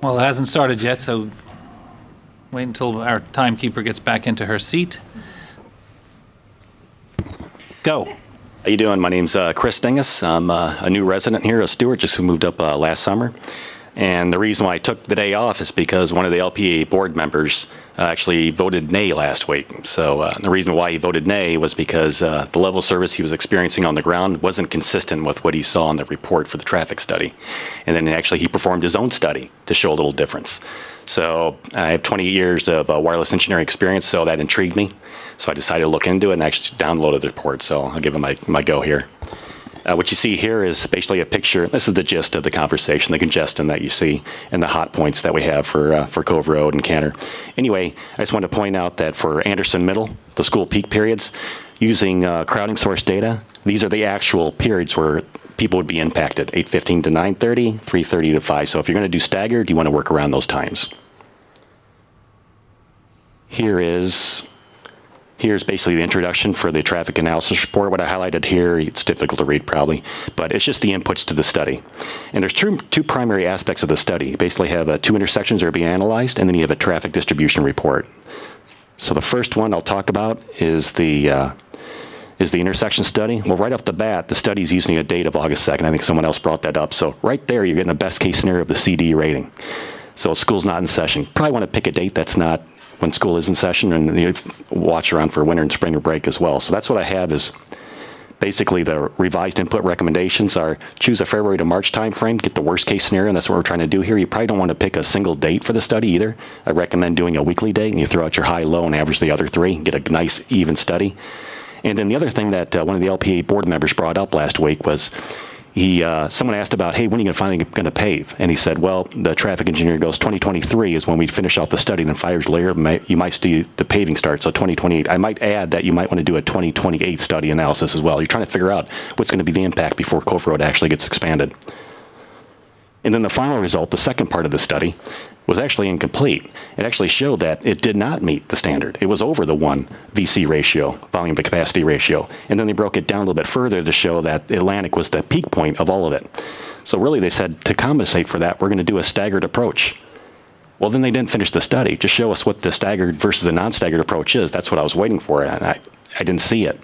Well, it hasn't started yet, so wait until our timekeeper gets back into her seat. Go. How you doing? My name's Chris Dingus. I'm a new resident here, a Stewart, just who moved up last summer. And the reason why I took the day off is because one of the LPA board members actually voted nay last week. So the reason why he voted nay was because the level of service he was experiencing on the ground wasn't consistent with what he saw in the report for the traffic study. And then actually he performed his own study to show a little difference. So I have 20 years of wireless engineering experience, so that intrigued me. So I decided to look into it and actually downloaded the report. So I'll give it my go here. What you see here is basically a picture. This is the gist of the conversation, the congestion that you see, and the hot points that we have for Cove Road and Cantor. Anyway, I just want to point out that for Anderson Middle, the school peak periods, using crowding source data, these are the actual periods where people would be impacted, 8:15 to 9:30, 3:30 to 5. So if you're going to do staggered, you want to work around those times. Here's basically the introduction for the traffic analysis report. What I highlighted here, it's difficult to read probably, but it's just the inputs to the study. And there's two primary aspects of the study. You basically have 2 intersections that are being analyzed, and then you have a traffic distribution report. So the first one I'll talk about is the intersection study. Well, right off the bat, the study is using a date of August 2nd. I think someone else brought that up. So right there, you're getting the best case scenario of the CD rating. So school's not in session. Probably want to pick a date that's not when school is in session, and you watch around for winter and spring break as well. So that's what I have is basically the revised input recommendations are choose a February to March timeframe, get the worst case scenario, and that's what we're trying to do here. You probably don't want to pick a single date for the study either. I recommend doing a weekly date, and you throw out your high, low, and average the other 3, get a nice even study. And then the other thing that one of the LPA board members brought up last week was someone asked about, hey, when are you finally going to pave? And he said, well, the traffic engineer goes, 2023 is when we finish out the study. Then 5 years later, you might see the paving start. So 2028. I might add that you might want to do a 2028 study analysis as well. You're trying to figure out what's going to be the impact before Cove Road actually gets expanded. And then the final result, the second part of the study, was actually incomplete. It actually showed that it did not meet the standard. It was over the 1 VC ratio, volume to capacity ratio. And then they broke it down a little bit further to show that Atlantic was the peak point of all of it. So really they said to compensate for that, we're going to do a staggered approach. Well, then they didn't finish the study. Just show us what the staggered versus the non-staggered approach is. That's what I was waiting for, and I didn't see it.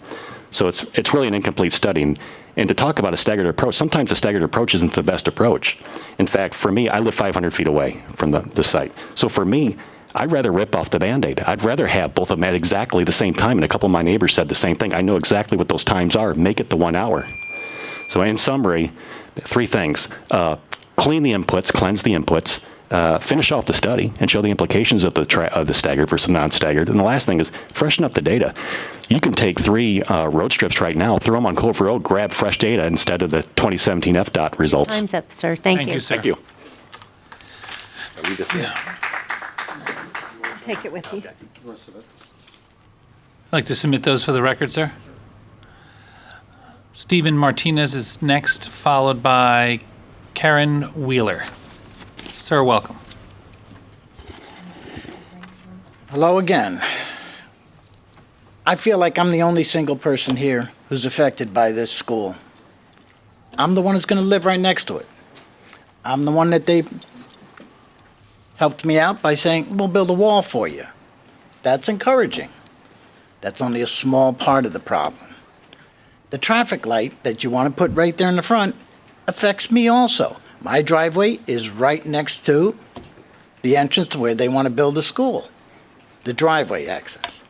So it's really an incomplete study. And to talk about a staggered approach, sometimes a staggered approach isn't the best approach. In fact, for me, I live 500 feet away from the site. So for me, I'd rather rip off the Band-Aid. I'd rather have both of them at exactly the same time. And a couple of my neighbors said the same thing. I know exactly what those times are. Make it the 1 hour. So in summary, 3 things. Clean the inputs, cleanse the inputs, finish off the study and show the implications of the staggered versus non-staggered. And the last thing is freshen up the data. You can take 3 road strips right now, throw them on Cove Road, grab fresh data instead of the 2017 FDOT results. Time's up, sir. Thank you. Thank you. Take it with you. I'd like to submit those for the record, sir. Stephen Martinez is next, followed by Karen Wheeler. Sir, welcome. Hello again. I feel like I'm the only single person here who's affected by this school. I'm the one who's going to live right next to it. I'm the one that they helped me out by saying, we'll build a wall for you. That's encouraging. That's only a small part of the problem. The traffic light that you want to put right there in the front affects me also. My driveway is right next to the entrance to where they want to build a school, the driveway access.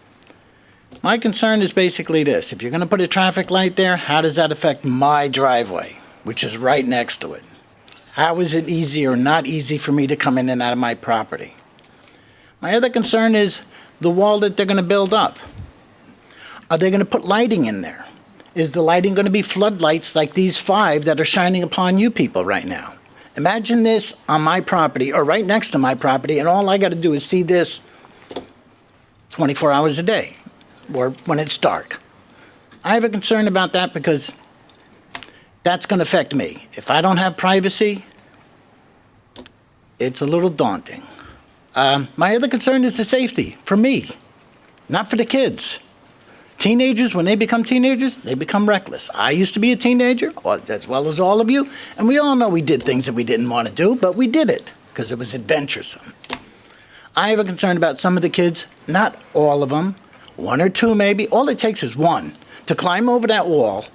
My concern is basically this. If you're going to put a traffic light there, how does that affect my driveway, which is right next to it? How is it easy or not easy for me to come in and out of my property? My other concern is the wall that they're going to build up. Are they going to put lighting in there? Is the lighting going to be floodlights like these 5 that are shining upon you people right now? Imagine this on my property or right next to my property, and all I got to do is see this 24 hours a day or when it's dark. I have a concern about that because that's going to affect me. If I don't have privacy, it's a little daunting. My other concern is the safety for me, not for the kids. Teenagers, when they become teenagers, they become reckless. I used to be a teenager, as well as all of you, and we all know we did things that we didn't want to do, but we did it because it was adventuresome. I have a concern about some of the kids, not all of them, 1 or 2 maybe. All it takes is 1 to climb over that wall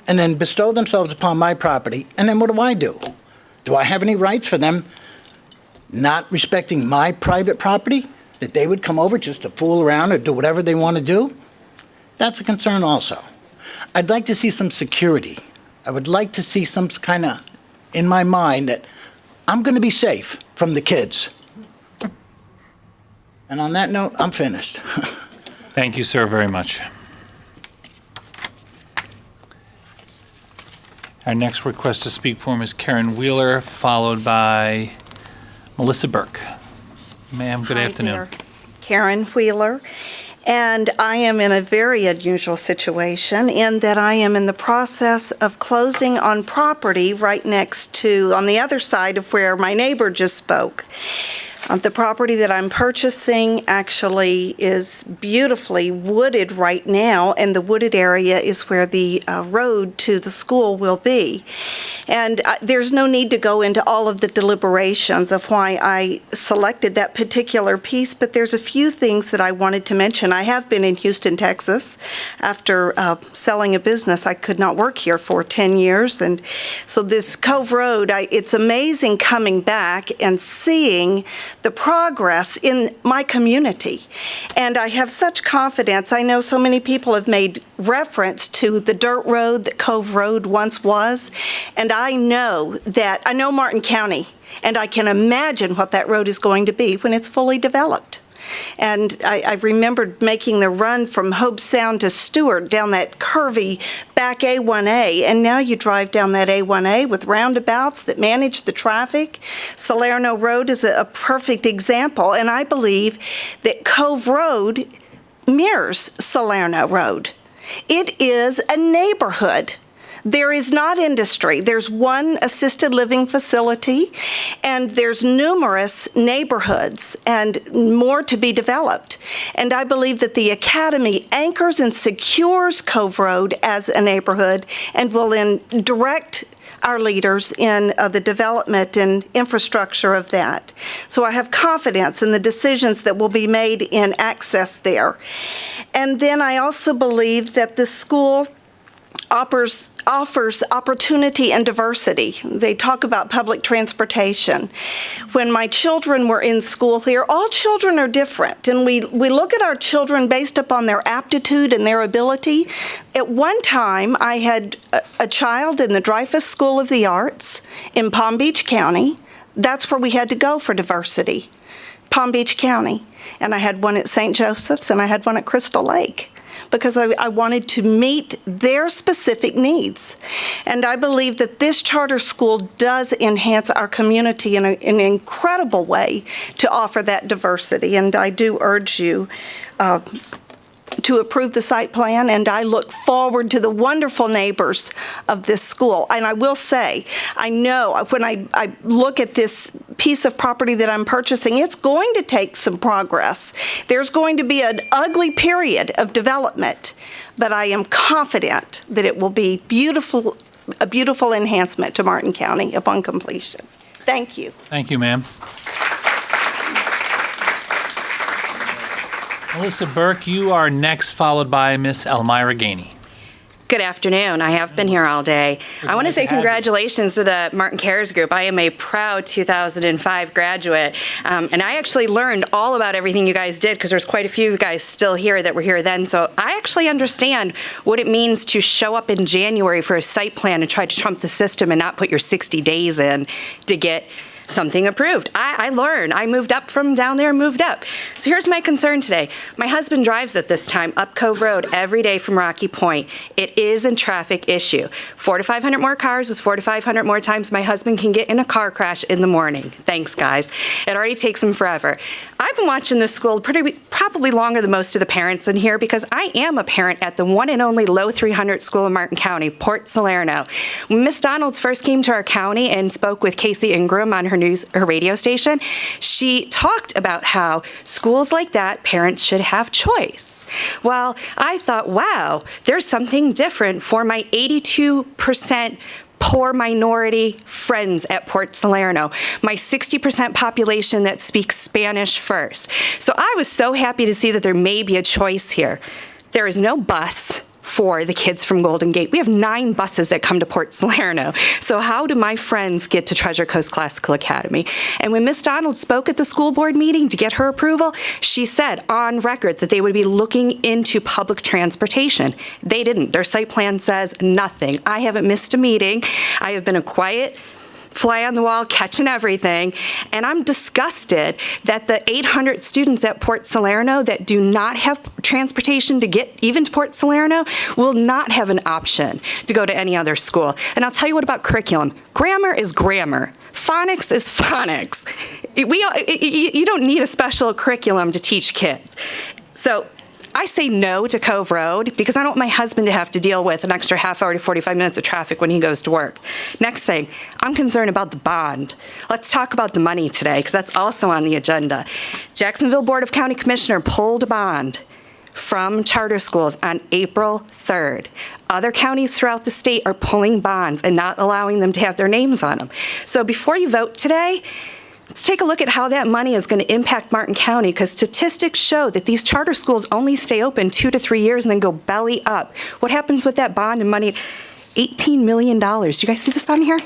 and then bestow themselves upon my property, and then what do? Do I have any rights for them not respecting my private property, that they would come over just to fool around or do whatever they want to do, that's a concern also. I'd like to see some security. I would like to see some kind of, in my mind, that I'm going to be safe from the kids. And on that note, I'm finished. Thank you, sir, very much. Our next request to speak form is Karen Wheeler, followed by Melissa Burke. Ma'am, good afternoon. There. Karen Wheeler, and I am in a very unusual situation in that I am in the process of closing on property right next to, on the other side of where my neighbor just spoke. The property that I'm purchasing actually is beautifully wooded right now, and the wooded area is where the road to the school will be. And there's no need to go into all of the deliberations of why I selected that particular piece, but there's a few things that I wanted to mention. I have been in Houston, Texas. After selling a business, I could not work here for 10 years. And so this Cove Road, it's amazing coming back and seeing the progress in my community. And I have such confidence. I know so many people have made reference to the dirt road that Cove Road once was. And I know Martin County, and I can imagine what that road is going to be when it's fully developed. And I remembered making the run from Hobe Sound to Stewart down that curvy back A1A, and now you drive down that A1A with roundabouts that manage the traffic. Salerno Road is a perfect example, and I believe that Cove Road mirrors Salerno Road. It is a neighborhood. There is not industry. There's one assisted living facility, and there's numerous neighborhoods and more to be developed. And I believe that the Academy anchors and secures Cove Road as a neighborhood and will then direct our leaders in the development and infrastructure of that. So I have confidence in the decisions that will be made in access there. And then I also believe that the school offers opportunity and diversity. They talk about public transportation. When my children were in school here, all children are different, and we look at our children based upon their aptitude and their ability. At one time, I had a child in the Dreyfus School of the Arts in Palm Beach County. That's where we had to go for diversity, Palm Beach County. And I had one at St. Joseph's, and I had one at Crystal Lake, because I wanted to meet their specific needs. And I believe that this charter school does enhance our community in an incredible way to offer that diversity. And I do urge you to approve the site plan, and I look forward to the wonderful neighbors of this school. And I will say, I know when I look at this piece of property that I'm purchasing, it's going to take some progress. There's going to be an ugly period of development, but I am confident that it will be a beautiful enhancement to Martin County upon completion. Thank you. Thank you, ma'am. Melissa Burke, you are next, followed by Miss Elmira Gainey. Good afternoon. I have been here all day. I want to say congratulations to the Martin Cares Group. I am a proud 2005 graduate, and I actually learned all about everything you guys did because there's quite a few guys still here that were here then. So I actually understand what it means to show up in January for a site plan and try to trump the system and not put your 60 days in to get something approved. I learned. I moved up from down there and moved up. So here's my concern today. My husband drives at this time up Cove Road every day from Rocky Point. It is a traffic issue. 400 to 500 more cars is 400 to 500 more times my husband can get in a car crash in the morning. Thanks, guys. It already takes him forever. I've been watching this school probably longer than most of the parents in here because I am a parent at the one and only low 300 school in Martin County, Port Salerno. When Miss Donalds first came to our county and spoke with Casey Ingram on her radio station, she talked about how schools like that, parents should have choice. Well, I thought, wow, there's something different for my 82% poor minority friends at Port Salerno, my 60% population that speaks Spanish first. So I was so happy to see that there may be a choice here. There is no bus for the kids from Golden Gate. We have 9 buses that come to Port Salerno. So how do my friends get to Treasure Coast Classical Academy? And when Miss Donald spoke at the school board meeting to get her approval, she said on record that they would be looking into public transportation. They didn't. Their site plan says nothing. I haven't missed a meeting. I have been a quiet fly on the wall, catching everything. And I'm disgusted that the 800 students at Port Salerno that do not have transportation to get even to Port Salerno will not have an option to go to any other school. And I'll tell you what about curriculum. Grammar is grammar. Phonics is phonics. You don't need a special curriculum to teach kids. So I say no to Cove Road because I don't want my husband to have to deal with an extra half hour to 45 minutes of traffic when he goes to work. Next thing, I'm concerned about the bond. Let's talk about the money today because that's also on the agenda. Jacksonville Board of County Commissioner pulled a bond from charter schools on April 3rd. Other counties throughout the state are pulling bonds and not allowing them to have their names on them. So before you vote today, let's take a look at how that money is going to impact Martin County because statistics show that these charter schools only stay open 2 to 3 years and then go belly up. What happens with that bond and money? $18 million. Do you guys see this on here?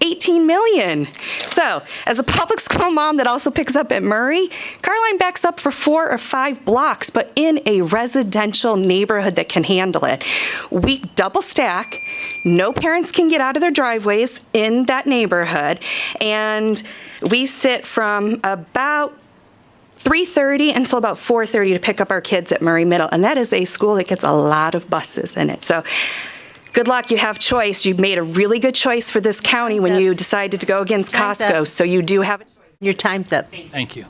$18 million. So, as a public school mom that also picks up at Murray, Carline backs up for 4 or 5 blocks, but in a residential neighborhood that can handle it. We double stack. No parents can get out of their driveways in that neighborhood, and we sit from about 3:30 until about 4:30 to pick up our kids at Murray Middle, and that is a school that gets a lot of buses in it. So good luck. You have choice. You made a really good choice for this county when you decided to go against Costco, so you do have a choice. Your time's up. Thank you.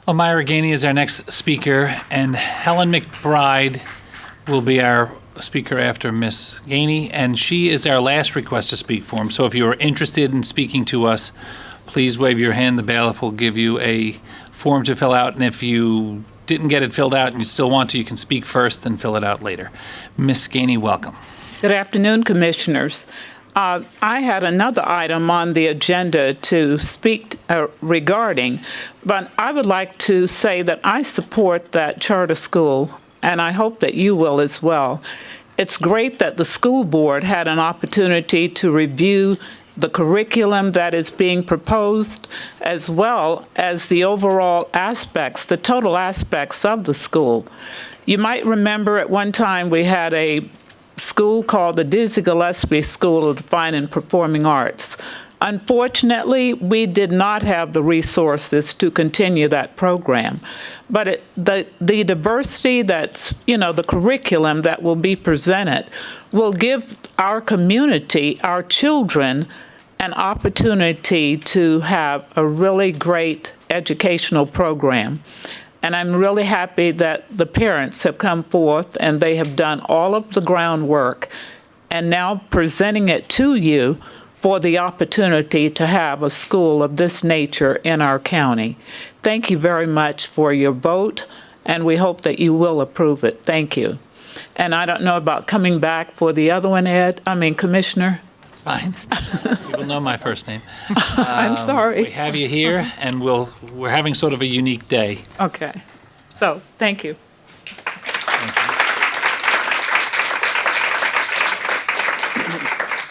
Elmira Gainey is our next speaker, and Helen McBride will be our speaker after Miss Gainey, and she is our last request to speak form. So if you are interested in speaking to us, please wave your hand. The bailiff will give you a form to fill out, and if you didn't get it filled out and you still want to, you can speak first, then fill it out later. Miss Gainey, welcome. Good afternoon, Commissioners. I had another item on the agenda to speak regarding, but I would like to say that I support that charter school, and I hope that you will as well. It's great that the school board had an opportunity to review the curriculum that is being proposed, as well as the overall aspects, the total aspects of the school. You might remember at one time we had a school called the Dizzy Gillespie School of the Fine and Performing Arts. Unfortunately, we did not have the resources to continue that program. But the diversity that's, the curriculum that will be presented will give our community, our children, an opportunity to have a really great educational program. And I'm really happy that the parents have come forth and they have done all of the groundwork and now presenting it to you for the opportunity to have a school of this nature in our county. Thank you very much for your vote, and we hope that you will approve it. Thank you. And I don't know about coming back for the other one, Commissioner. It's fine. People know my first name. I'm sorry. We have you here, and we're having sort of a unique day. Okay. So, thank you.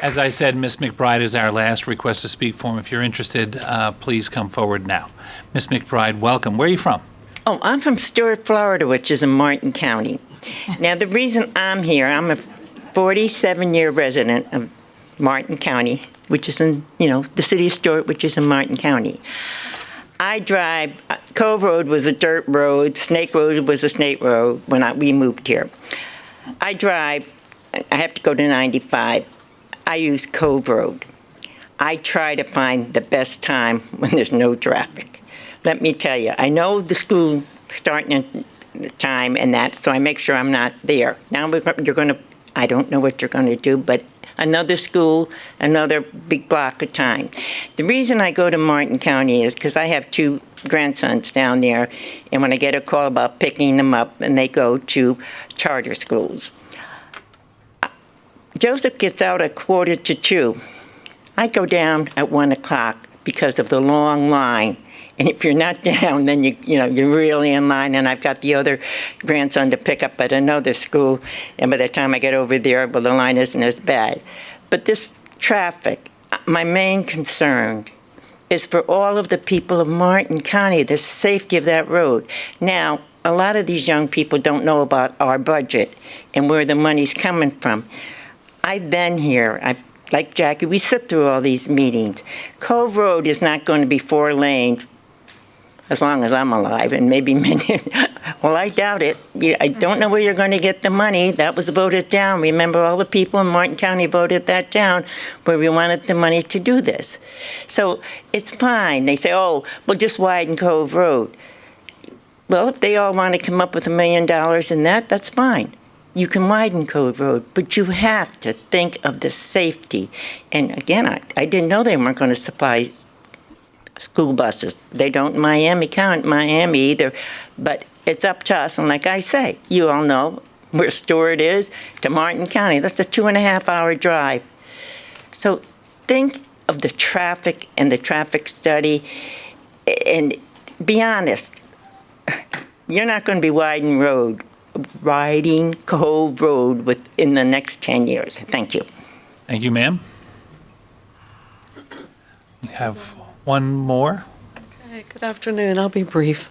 As I said, Ms. McBride is our last request to speak form. If you're interested, please come forward now. Ms. McBride, welcome. Where are you from? Oh, I'm from Stuart, Florida, which is in Martin County. Now, the reason I'm here, I'm a 47-year resident of Martin County, which is in, the city of Stuart, which is in Martin County. I drive, Cove Road was a dirt road, Snake Road was a snake road when we moved here. I have to go to 95. I use Cove Road. I try to find the best time when there's no traffic. Let me tell you, I know the school starting at the time and that, so I make sure I'm not there. Now I don't know what you're going to do, but another school, another big block of time. The reason I go to Martin County is because I have 2 grandsons down there, and when I get a call about picking them up, and they go to charter schools. Joseph gets out at 1:45. I go down at 1 o'clock because of the long line And if you're not down, then you're really in line. And I've got the other grandson to pick up at another school, and by the time I get over there, well, the line isn't as bad. But this traffic, my main concern is for all of the people of Martin County, the safety of that road. Now, a lot of these young people don't know about our budget and where the money's coming from. I've been here. Like Jackie, we sit through all these meetings. Cove Road is not going to be 4-lane as long as I'm alive, and maybe many. Well, I doubt it. I don't know where you're going to get the money. That was voted down. Remember, all the people in Martin County voted that down, where we wanted the money to do this. So it's fine. They say, oh, well, just widen Cove Road. Well, if they all want to come up with $1 million in that, that's fine. You can widen Cove Road, but you have to think of the safety. And again, I didn't know they weren't going to supply school buses. They don't in Miami either, but it's up to us. And like I say, you all know where Stewart is to Martin County. That's a 2.5-hour drive. So think of the traffic and the traffic study, and be honest. You're not going to be widening Cove Road within the next 10 years. Thank you. Thank you, ma'am. We have one more. Okay, good afternoon. I'll be brief.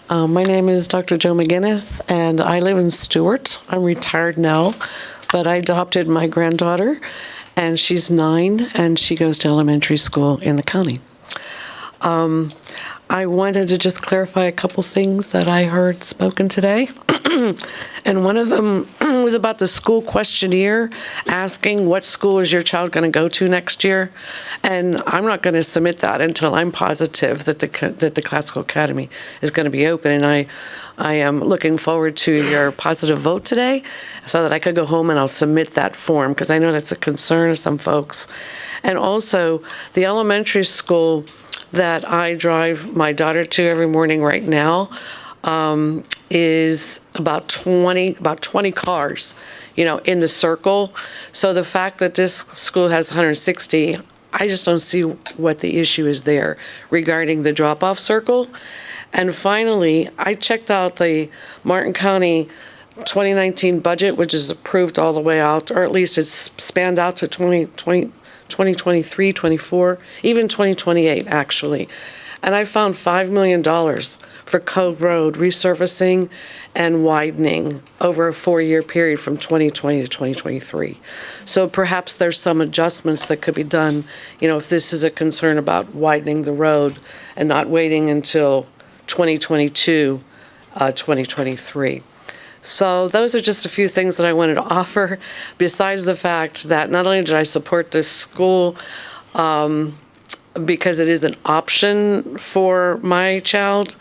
My name is Dr. Joe McGinnis, and I live in Stewart. I'm retired now, but I adopted my granddaughter, and she's 9, and she goes to elementary school in the county. I wanted to just clarify a couple things that I heard spoken today. And one of them was about the school questionnaire, asking what school is your child going to go to next year. And I'm not going to submit that until I'm positive that the Classical Academy is going to be open. And I am looking forward to your positive vote today so that I could go home and I'll submit that form, because I know that's a concern of some folks. And also, the elementary school that I drive my daughter to every morning right now is about 20 cars, in the circle. So the fact that this school has 160, I just don't see what the issue is there regarding the drop-off circle. And finally, I checked out the Martin County 2019 budget, which is approved all the way out, or at least it's spanned out to 2023, 24, even 2028, actually. And I found $5 million for Cove Road resurfacing and widening over a 4-year period from 2020 to 2023. So perhaps there's some adjustments that could be done, if this is a concern about widening the road and not waiting until 2022, 2023. So those are just a few things that I wanted to offer, besides the fact that not only did I support this school because it is an option for my child,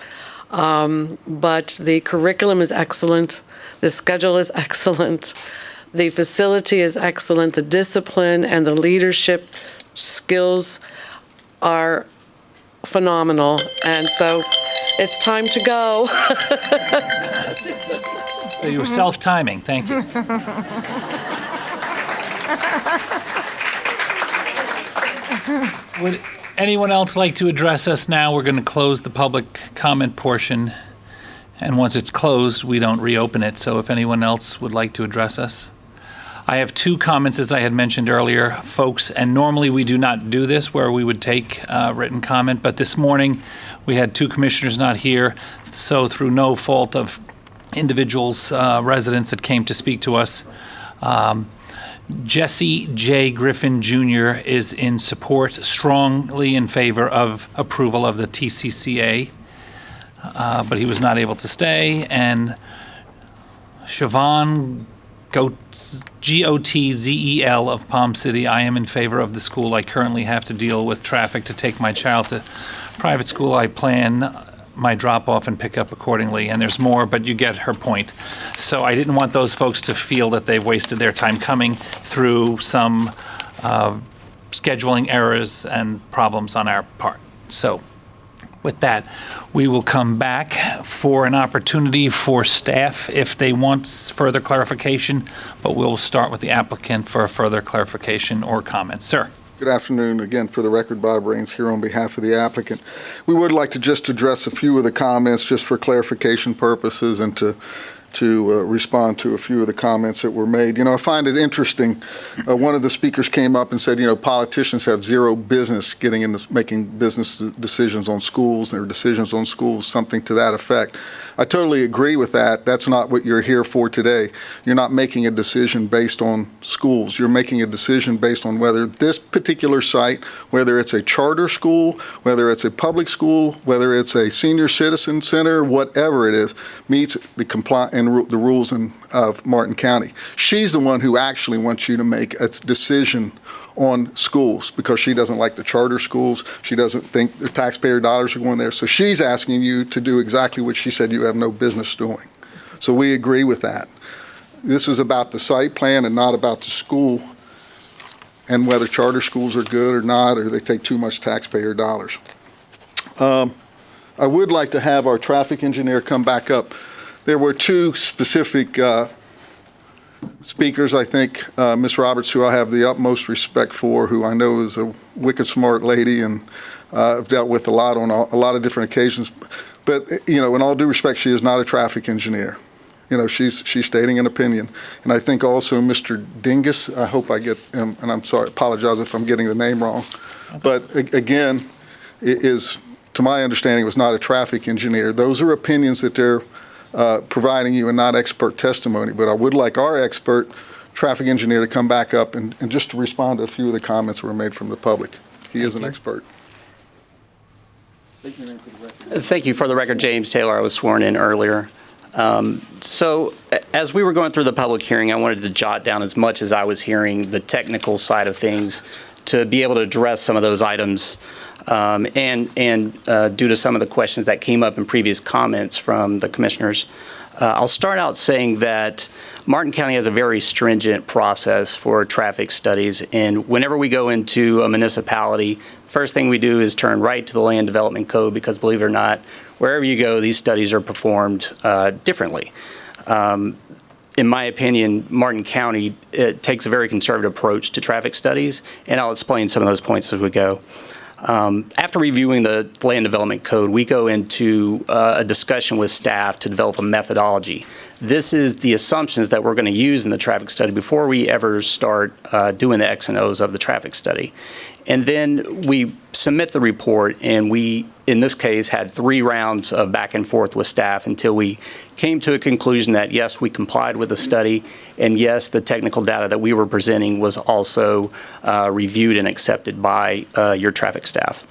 but the curriculum is excellent, the schedule is excellent, the facility is excellent, the discipline and the leadership skills are phenomenal, and so it's time to go. So you were self-timing. Thank you. Would anyone else like to address us now? We're going to close the public comment portion. And once it's closed, we don't reopen it. So if anyone else would like to address us. I have 2 comments, as I had mentioned earlier, folks. And normally we do not do this where we would take written comment. But this morning we had 2 commissioners not here. So through no fault of individuals, residents that came to speak to us. Jesse J. Griffin Jr. is in support, strongly in favor of approval of the TCCA, but he was not able to stay. And Siobhan Gotzel of Palm City, I am in favor of the school. I currently have to deal with traffic to take my child to private school. I plan my drop off and pick up accordingly, and there's more, but you get her point. So I didn't want those folks to feel that they've wasted their time coming through some scheduling errors and problems on our part. So with that, we will come back for an opportunity for staff if they want further clarification, but we'll start with the applicant for further clarification or comments. Sir. Good afternoon. Again, for the record, Bob Rains here on behalf of the applicant. We would like to just address a few of the comments just for clarification purposes and to respond to a few of the comments that were made. I find it interesting. One of the speakers came up and said, politicians have zero business getting into making business decisions on schools or decisions on schools, something to that effect. I totally agree with that. That's not what you're here for today. You're not making a decision based on schools. You're making a decision based on whether this particular site, whether it's a charter school, whether it's a public school, whether it's a senior citizen center, whatever it is, meets the the rules of Martin County. She's the one who actually wants you to make a decision on schools because she doesn't like the charter schools. She doesn't think the taxpayer dollars are going there. So she's asking you to do exactly what she said you have no business doing. So we agree with that. This is about the site plan and not about the school and whether charter schools are good or not, or they take too much taxpayer dollars. I would like to have our traffic engineer come back up. There were two specific speakers, I think, Ms. Roberts, who I have the utmost respect for, who I know is a wicked smart lady and I've dealt with a lot on a lot of different occasions. But, in all due respect, she is not a traffic engineer. She's stating an opinion. And I think also Mr. Dingus, I hope I get him, and I'm sorry, apologize if I'm getting the name wrong. Okay. But again, is, to my understanding, was not a traffic engineer. Those are opinions that they're providing you and not expert testimony. But I would like our expert traffic engineer to come back up and just to respond to a few of the comments that were made from the public. He is an expert. Thank you. For the record, James Taylor. I was sworn in earlier. So as we were going through the public hearing, I wanted to jot down as much as I was hearing the technical side of things to be able to address some of those items and due to some of the questions that came up in previous comments from the commissioners. I'll start out saying that Martin County has a very stringent process for traffic studies, and whenever we go into a municipality, first thing we do is turn right to the Land Development Code because, believe it or not, wherever you go, these studies are performed differently. In my opinion, Martin County takes a very conservative approach to traffic studies, and I'll explain some of those points as we go. After reviewing the Land Development Code, we go into a discussion with staff to develop a methodology. This is the assumptions that we're going to use in the traffic study before we ever start doing the X and O's of the traffic study. And then we submit the report, and we, in this case, had 3 rounds of back and forth with staff until we came to a conclusion that, yes, we complied with the study, and yes, the technical data that we were presenting was also reviewed and accepted by your traffic staff.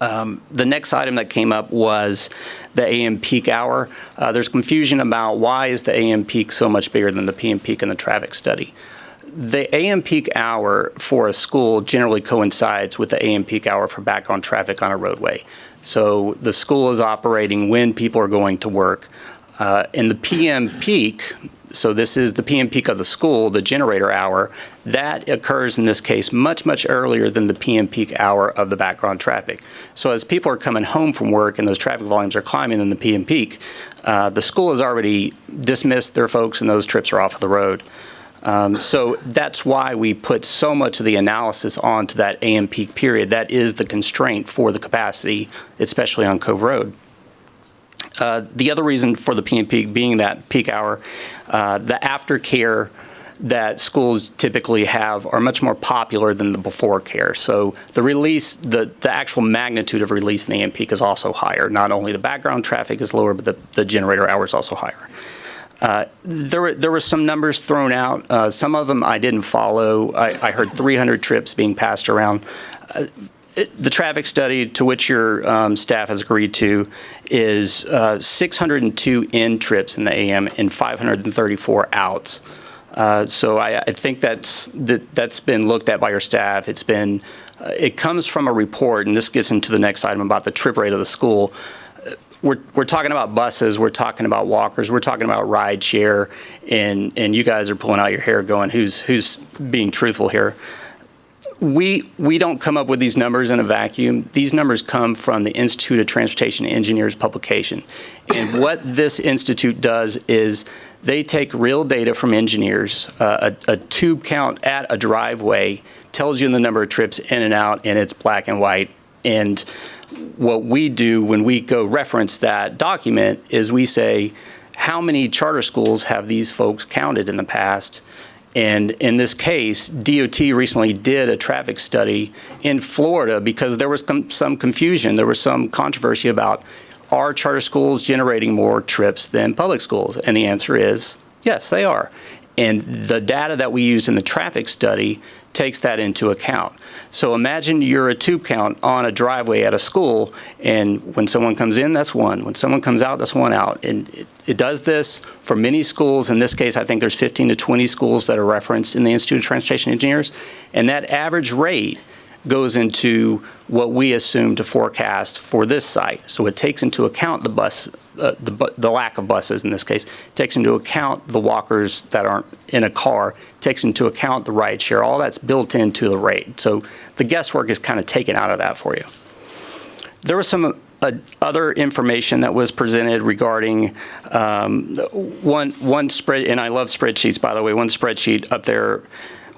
The next item that came up was the AM peak hour. There's confusion about why is the AM peak so much bigger than the PM peak in the traffic study. The AM peak hour for a school generally coincides with the AM peak hour for background traffic on a roadway. So the school is operating when people are going to work. In the PM peak, so this is the PM peak of the school, the generator hour, that occurs in this case much, much earlier than the PM peak hour of the background traffic. So as people are coming home from work and those traffic volumes are climbing in the PM peak, the school has already dismissed their folks and those trips are off of the road. So that's why we put so much of the analysis onto that AM peak period. That is the constraint for the capacity, especially on Cove Road. The other reason for the PM peak being that peak hour, the aftercare that schools typically have are much more popular than the before care. So the release, the actual magnitude of release in the AM peak is also higher. Not only the background traffic is lower, but the generator hour is also higher. There were some numbers thrown out. Some of them I didn't follow. I heard 300 trips being passed around. The traffic study to which your staff has agreed to is 602 in trips in the AM and 534 outs. So I think that's been looked at by your staff. It comes from a report, and this gets into the next item about the trip rate of the school. We're talking about buses, we're talking about walkers, we're talking about ride share, and you guys are pulling out your hair going, who's being truthful here? We don't come up with these numbers in a vacuum. These numbers come from the Institute of Transportation Engineers publication. And what this institute does is they take real data from engineers. A tube count at a driveway tells you the number of trips in and out, and it's black and white. And what we do when we go reference that document is we say, how many charter schools have these folks counted in the past? And in this case, DOT recently did a traffic study in Florida because there was some confusion. There was some controversy about, are charter schools generating more trips than public schools? And the answer is, yes, they are. And the data that we use in the traffic study takes that into account. So imagine you're a tube count on a driveway at a school, and when someone comes in, that's one. When someone comes out, that's one out. And it does this for many schools. In this case, I think there's 15 to 20 schools that are referenced in the Institute of Transportation Engineers. And that average rate goes into what we assume to forecast for this site. So it takes into account the bus, the lack of buses in this case. It takes into account the walkers that aren't in a car. It takes into account the ride share. All that's built into the rate. So the guesswork is kind of taken out of that for you. There was some other information that was presented regarding one spread, and I love spreadsheets, by the way. One spreadsheet up there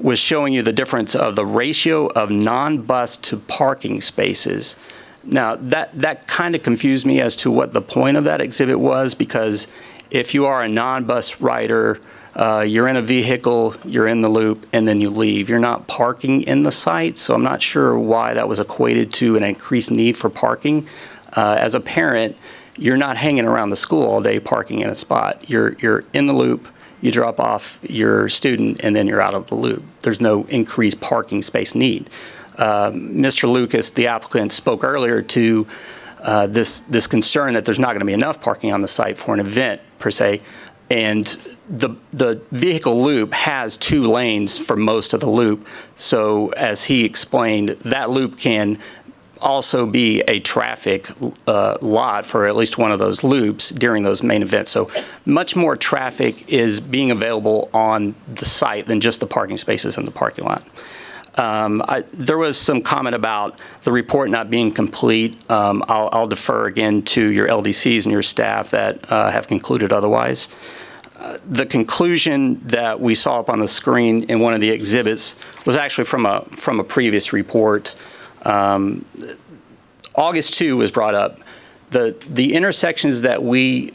was showing you the difference of the ratio of non-bus to parking spaces. Now, that kind of confused me as to what the point of that exhibit was, because if you are a non-bus rider, you're in a vehicle, you're in the loop, and then you leave. You're not parking in the site, so I'm not sure why that was equated to an increased need for parking. As a parent, you're not hanging around the school all day parking in a spot. You're in the loop, you drop off your student, and then you're out of the loop. There's no increased parking space need. Mr. Lucas, the applicant, spoke earlier to this concern that there's not going to be enough parking on the site for an event, per se. And the vehicle loop has 2 lanes for most of the loop. So as he explained, that loop can also be a traffic lot for at least one of those loops during those main events. So much more traffic is being available on the site than just the parking spaces in the parking lot. There was some comment about the report not being complete. I'll defer again to your LDCs and your staff that have concluded otherwise. The conclusion that we saw up on the screen in one of the exhibits was actually from a previous report. August 2 was brought up. The intersections that we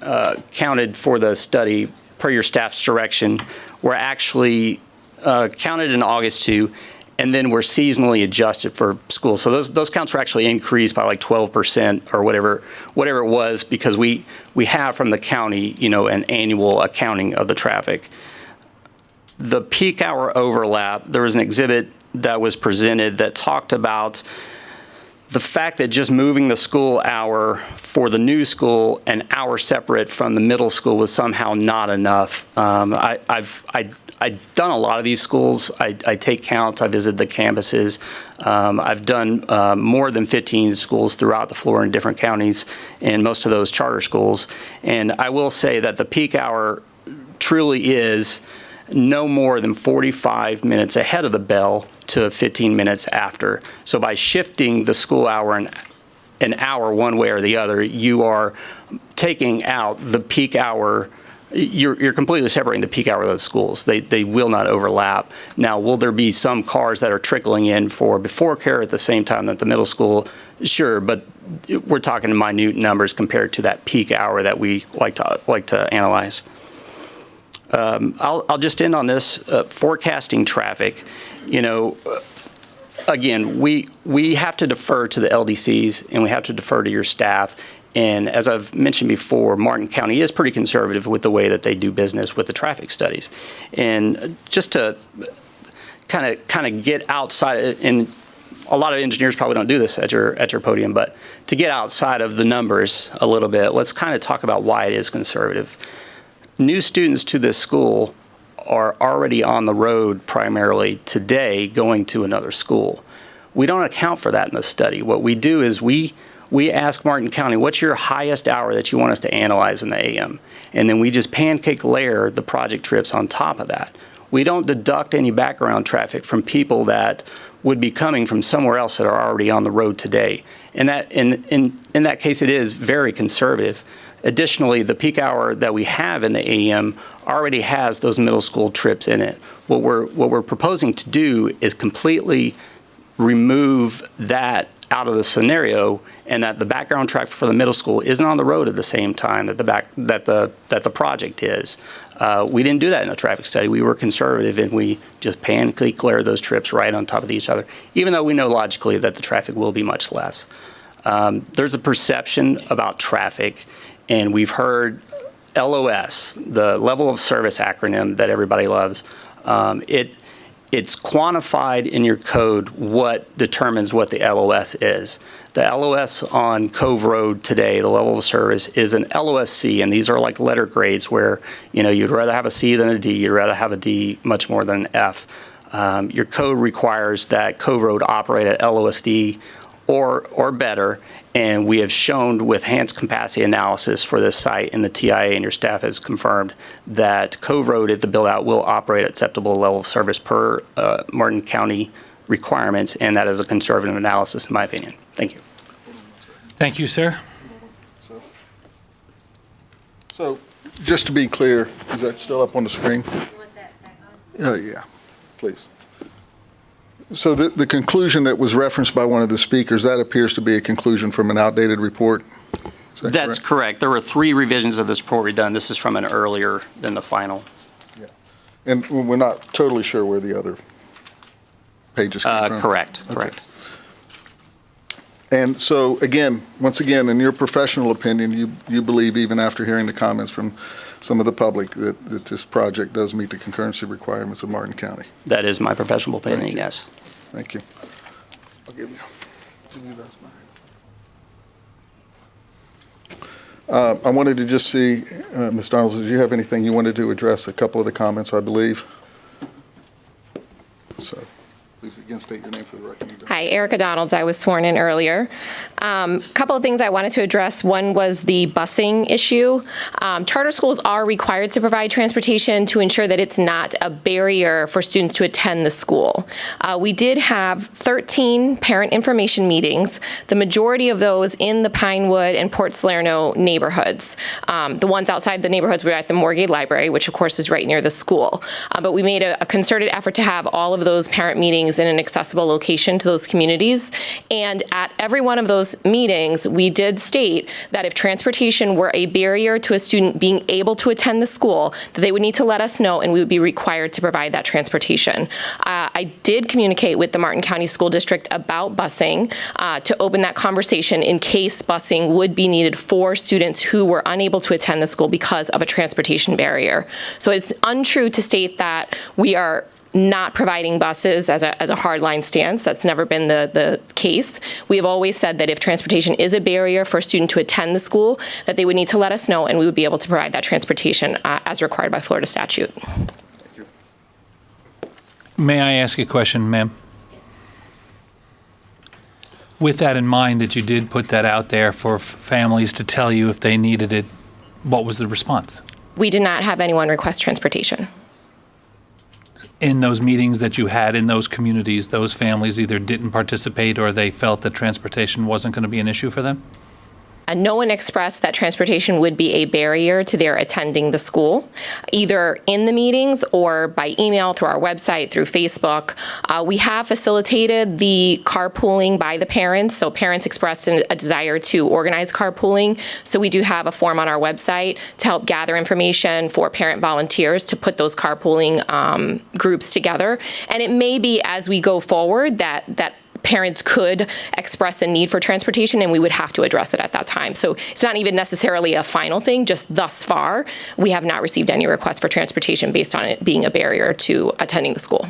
counted for the study, per your staff's direction, were actually counted in August 2, and then were seasonally adjusted for schools. So those counts were actually increased by like 12% or whatever it was, because we have from the county, an annual accounting of the traffic. The peak hour overlap, there was an exhibit that was presented that talked about the fact that just moving the school hour for the new school an hour separate from the middle school was somehow not enough. I've done a lot of these schools. I take counts. I visit the campuses. I've done more than 15 schools throughout the floor in different counties, and most of those charter schools. And I will say that the peak hour truly is no more than 45 minutes ahead of the bell to 15 minutes after. So by shifting the school hour an hour one way or the other, you are taking out the peak hour. You're completely separating the peak hour of those schools. They will not overlap. Now, will there be some cars that are trickling in for before care at the same time that the middle school? Sure, but we're talking minute numbers compared to that peak hour that we like to analyze. I'll just end on this, forecasting traffic. Again, we have to defer to the LDCs, and we have to defer to your staff. And as I've mentioned before, Martin County is pretty conservative with the way that they do business with the traffic studies. And just to kind of get outside, and a lot of engineers probably don't do this at your podium, but to get outside of the numbers a little bit, let's kind of talk about why it is conservative. New students to this school are already on the road primarily today going to another school. We don't account for that in the study. What we do is we ask Martin County, what's your highest hour that you want us to analyze in the AM? And then we just pancake layer the project trips on top of that. We don't deduct any background traffic from people that would be coming from somewhere else that are already on the road today. And that, in that case, it is very conservative. Additionally, the peak hour that we have in the AM already has those middle school trips in it. What we're proposing to do is completely remove that out of the scenario, and that the background traffic for the middle school isn't on the road at the same time that the project is. We didn't do that in the traffic study. We were conservative, and we just pancake-layered those trips right on top of each other, even though we know logically that the traffic will be much less. There's a perception about traffic, and we've heard LOS, the level of service acronym that everybody loves. It's quantified in your code what determines what the LOS is. The LOS on Cove Road today, the level of service, is an LOSC, and these are like letter grades where, you know, you'd rather have a C than a D, you'd rather have a D much more than an F. Your code requires that Cove Road operate at LOSD or better, and we have shown with enhanced capacity analysis for this site, and the TIA and your staff has confirmed that Cove Road at the build-out will operate at acceptable level of service per Martin County requirements, and that is a conservative analysis in my opinion. Thank you. Thank you, sir. So, just to be clear, is that still up on the screen? Yeah, please. So the conclusion that was referenced by one of the speakers, that appears to be a conclusion from an outdated report? Is that That's correct. There were 3 revisions of this report redone. This is from an earlier than the final. Yeah. And we're not totally sure where the other pages come from? Correct, Okay. correct. And so, again, once again, in your professional opinion, you believe, even after hearing the comments from some of the public, that this project does meet the concurrency requirements of Martin County? That is my professional opinion, yes. Thank you. I'll give you those. I wanted to just see, Ms. Donalds, did you have anything you wanted to address? A couple of the comments, I believe. So, please again state your name for the record. Hi, Erica Donalds. I was sworn in earlier. Couple of things I wanted to address. One was the busing issue. Charter schools are required to provide transportation to ensure that it's not a barrier for students to attend the school. We did have 13 parent information meetings, the majority of those in the Pinewood and Port Salerno neighborhoods. The ones outside the neighborhoods were at the Moorgate Library, which of course is right near the school. But we made a concerted effort to have all of those parent meetings in an accessible location to those communities. And at every one of those meetings, we did state that if transportation were a barrier to a student being able to attend the school, that they would need to let us know and we would be required to provide that transportation. I did communicate with the Martin County School District about busing to open that conversation in case busing would be needed for students who were unable to attend the school because of a transportation barrier. So it's untrue to state that we are not providing buses as a hardline stance. That's never been the case. We have always said that if transportation is a barrier for a student to attend the school, that they would need to let us know and we would be able to provide that transportation as required by Florida statute. May I ask a question, ma'am? With that in mind, that you did put that out there for families to tell you if they needed it, what was the response? We did not have anyone request transportation. In those meetings that you had in those communities, those families either didn't participate or they felt that transportation wasn't going to be an issue for them? No one expressed that transportation would be a barrier to their attending the school, either in the meetings or by email, through our website, through Facebook. We have facilitated the carpooling by the parents, so parents expressed a desire to organize carpooling. So we do have a form on our website to help gather information for parent volunteers to put those carpooling groups together. And it may be as we go forward that parents could express a need for transportation and we would have to address it at that time. So it's not even necessarily a final thing, just thus far, we have not received any requests for transportation based on it being a barrier to attending the school.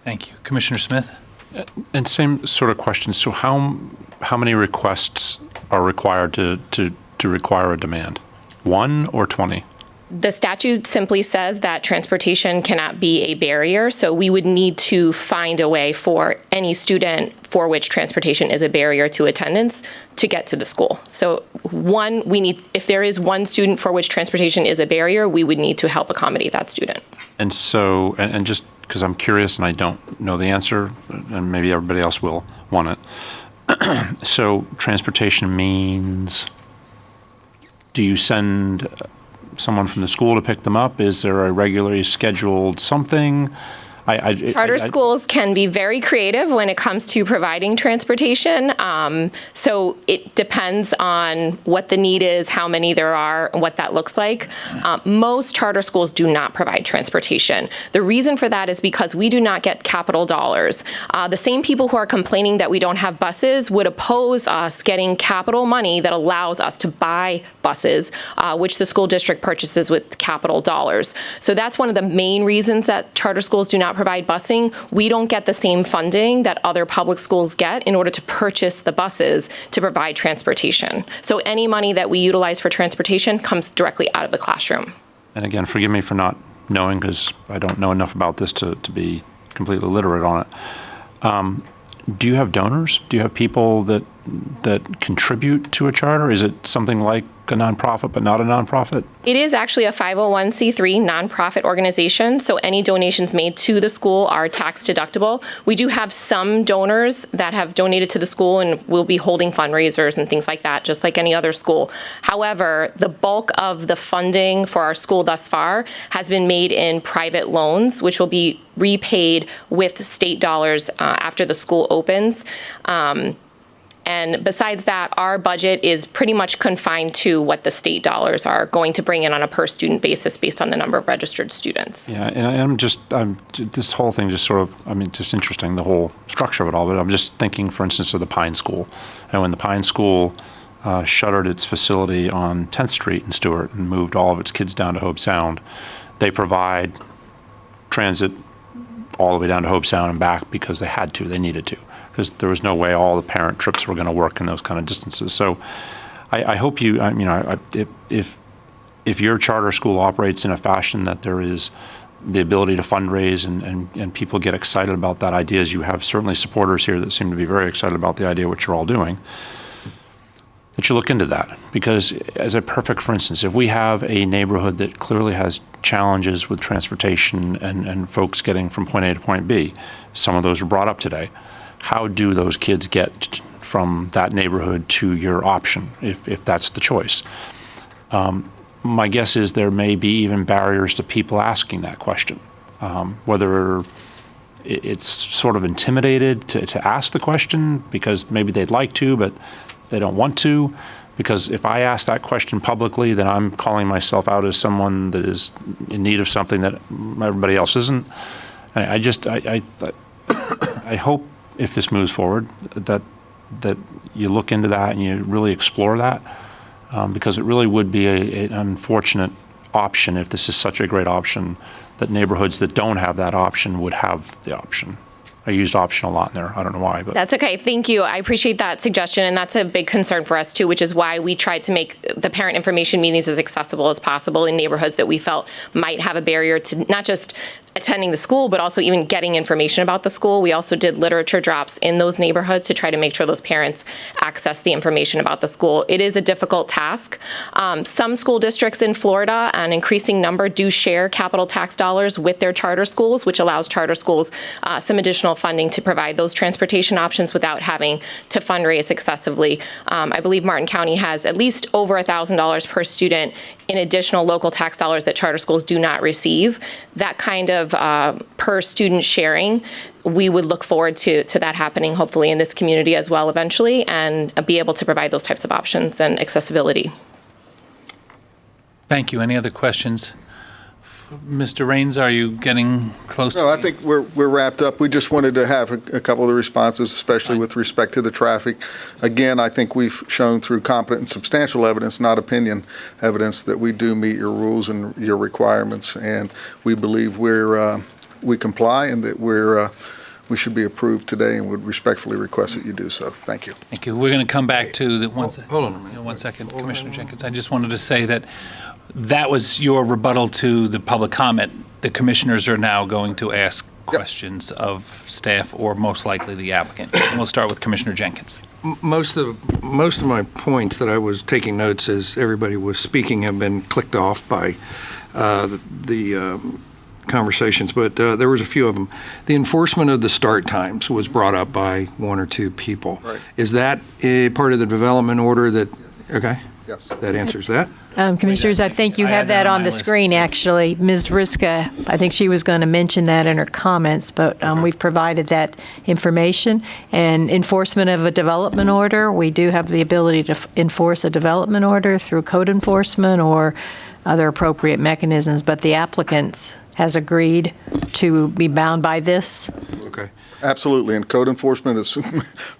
Thank you. Commissioner Smith? And same sort of question. So how many requests are required to require a demand? 1 or 20? The statute simply says that transportation cannot be a barrier, so we would need to find a way for any student for which transportation is a barrier to attendance to get to the school. So if there is one student for which transportation is a barrier, we would need to help accommodate that student. And so, and just because I'm curious and I don't know the answer, and maybe everybody else will want it. So transportation means, do you send someone from the school to pick them up? Is there a regularly scheduled something? Charter schools can be very creative when it comes to providing transportation. So it depends on what the need is, how many there are, and what that looks like. Most charter schools do not provide transportation. The reason for that is because we do not get capital dollars. The same people who are complaining that we don't have buses would oppose us getting capital money that allows us to buy buses, which the school district purchases with capital dollars. So that's one of the main reasons that charter schools do not provide busing. We don't get the same funding that other public schools get in order to purchase the buses to provide transportation. So any money that we utilize for transportation comes directly out of the classroom. And again, forgive me for not knowing, because I don't know enough about this to be completely literate on it. Do you have donors? Do you have people that contribute to a charter? Is it something like a nonprofit but not a nonprofit? It is actually a 501c3 nonprofit organization, so any donations made to the school are tax deductible. We do have some donors that have donated to the school and will be holding fundraisers and things like that, just like any other school. However, the bulk of the funding for our school thus far has been made in private loans, which will be repaid with state dollars after the school opens. And besides that, our budget is pretty much confined to what the state dollars are going to bring in on a per student basis based on the number of registered students. Yeah, and I'm this whole thing just sort of, just interesting, the whole structure of it all, but I'm just thinking, for instance, of the Pine School. And when the Pine School shuttered its facility on 10th Street in Stewart and moved all of its kids down to Hobe Sound, they provide transit all the way down to Hobe Sound and back because they had to, they needed to, because there was no way all the parent trips were going to work in those kind of distances. So I hope you, if your charter school operates in a fashion that there is the ability to fundraise and people get excited about that idea, as you have certainly supporters here that seem to be very excited about the idea of what you're all doing, that you look into that. Because as a perfect, for instance, if we have a neighborhood that clearly has challenges with transportation and folks getting from point A to point B, some of those were brought up today, how do those kids get from that neighborhood to your option, if that's the choice? My guess is there may be even barriers to people asking that question, whether it's sort of intimidated to ask the question because maybe they'd like to, but they don't want to. Because if I ask that question publicly, then I'm calling myself out as someone that is in need of something that everybody else isn't. And I hope if this moves forward that you look into that and you really explore that, because it really would be an unfortunate option if this is such a great option that neighborhoods that don't have that option would have the option. I used option a lot in there. I don't know why, but that's okay. Thank you. I appreciate that suggestion, and that's a big concern for us too, which is why we tried to make the parent information meetings as accessible as possible in neighborhoods that we felt might have a barrier to not just attending the school, but also even getting information about the school. We also did literature drops in those neighborhoods to try to make sure those parents access the information about the school. It is a difficult task. Some school districts in Florida, an increasing number, do share capital tax dollars with their charter schools, which allows charter schools some additional funding to provide those transportation options without having to fundraise excessively. I believe Martin County has at least over $1,000 per student in additional local tax dollars that charter schools do not receive. That kind of per student sharing, we would look forward to that happening hopefully in this community as well eventually, and be able to provide those types of options and accessibility. Thank you. Any other questions? Mr. Raines, are you getting close to? No, I think we're wrapped up. We just wanted to have a couple of the responses, especially with respect to the traffic. Again, I think we've shown through competent and substantial evidence, not opinion evidence, that we do meet your rules and your requirements, and we believe we comply and that we should be approved today, and would respectfully request that you do so. Thank you. Thank you. We're going to come back to the one. Hold on a minute. One second, Commissioner Jenkins. I just wanted to say that That was your rebuttal to the public comment. The commissioners are now going to ask questions of staff or most likely the applicant. And we'll start with Commissioner Jenkins. Most of my points that I was taking notes as everybody was speaking have been clicked off by the conversations, but there was a few of them. The enforcement of the start times was brought up by one or two people. Right. Is that a part of the development order that, okay? Yes. That answers that. Commissioners, I think you I have had that that on on my the list. screen, actually. Ms. Riska, I think she was going to mention that in her comments, but we've provided that information. And enforcement of a development order, we do have the ability to enforce a development order through code enforcement or other appropriate mechanisms, but the applicant has agreed to be bound by this. Okay. Absolutely, and code enforcement is,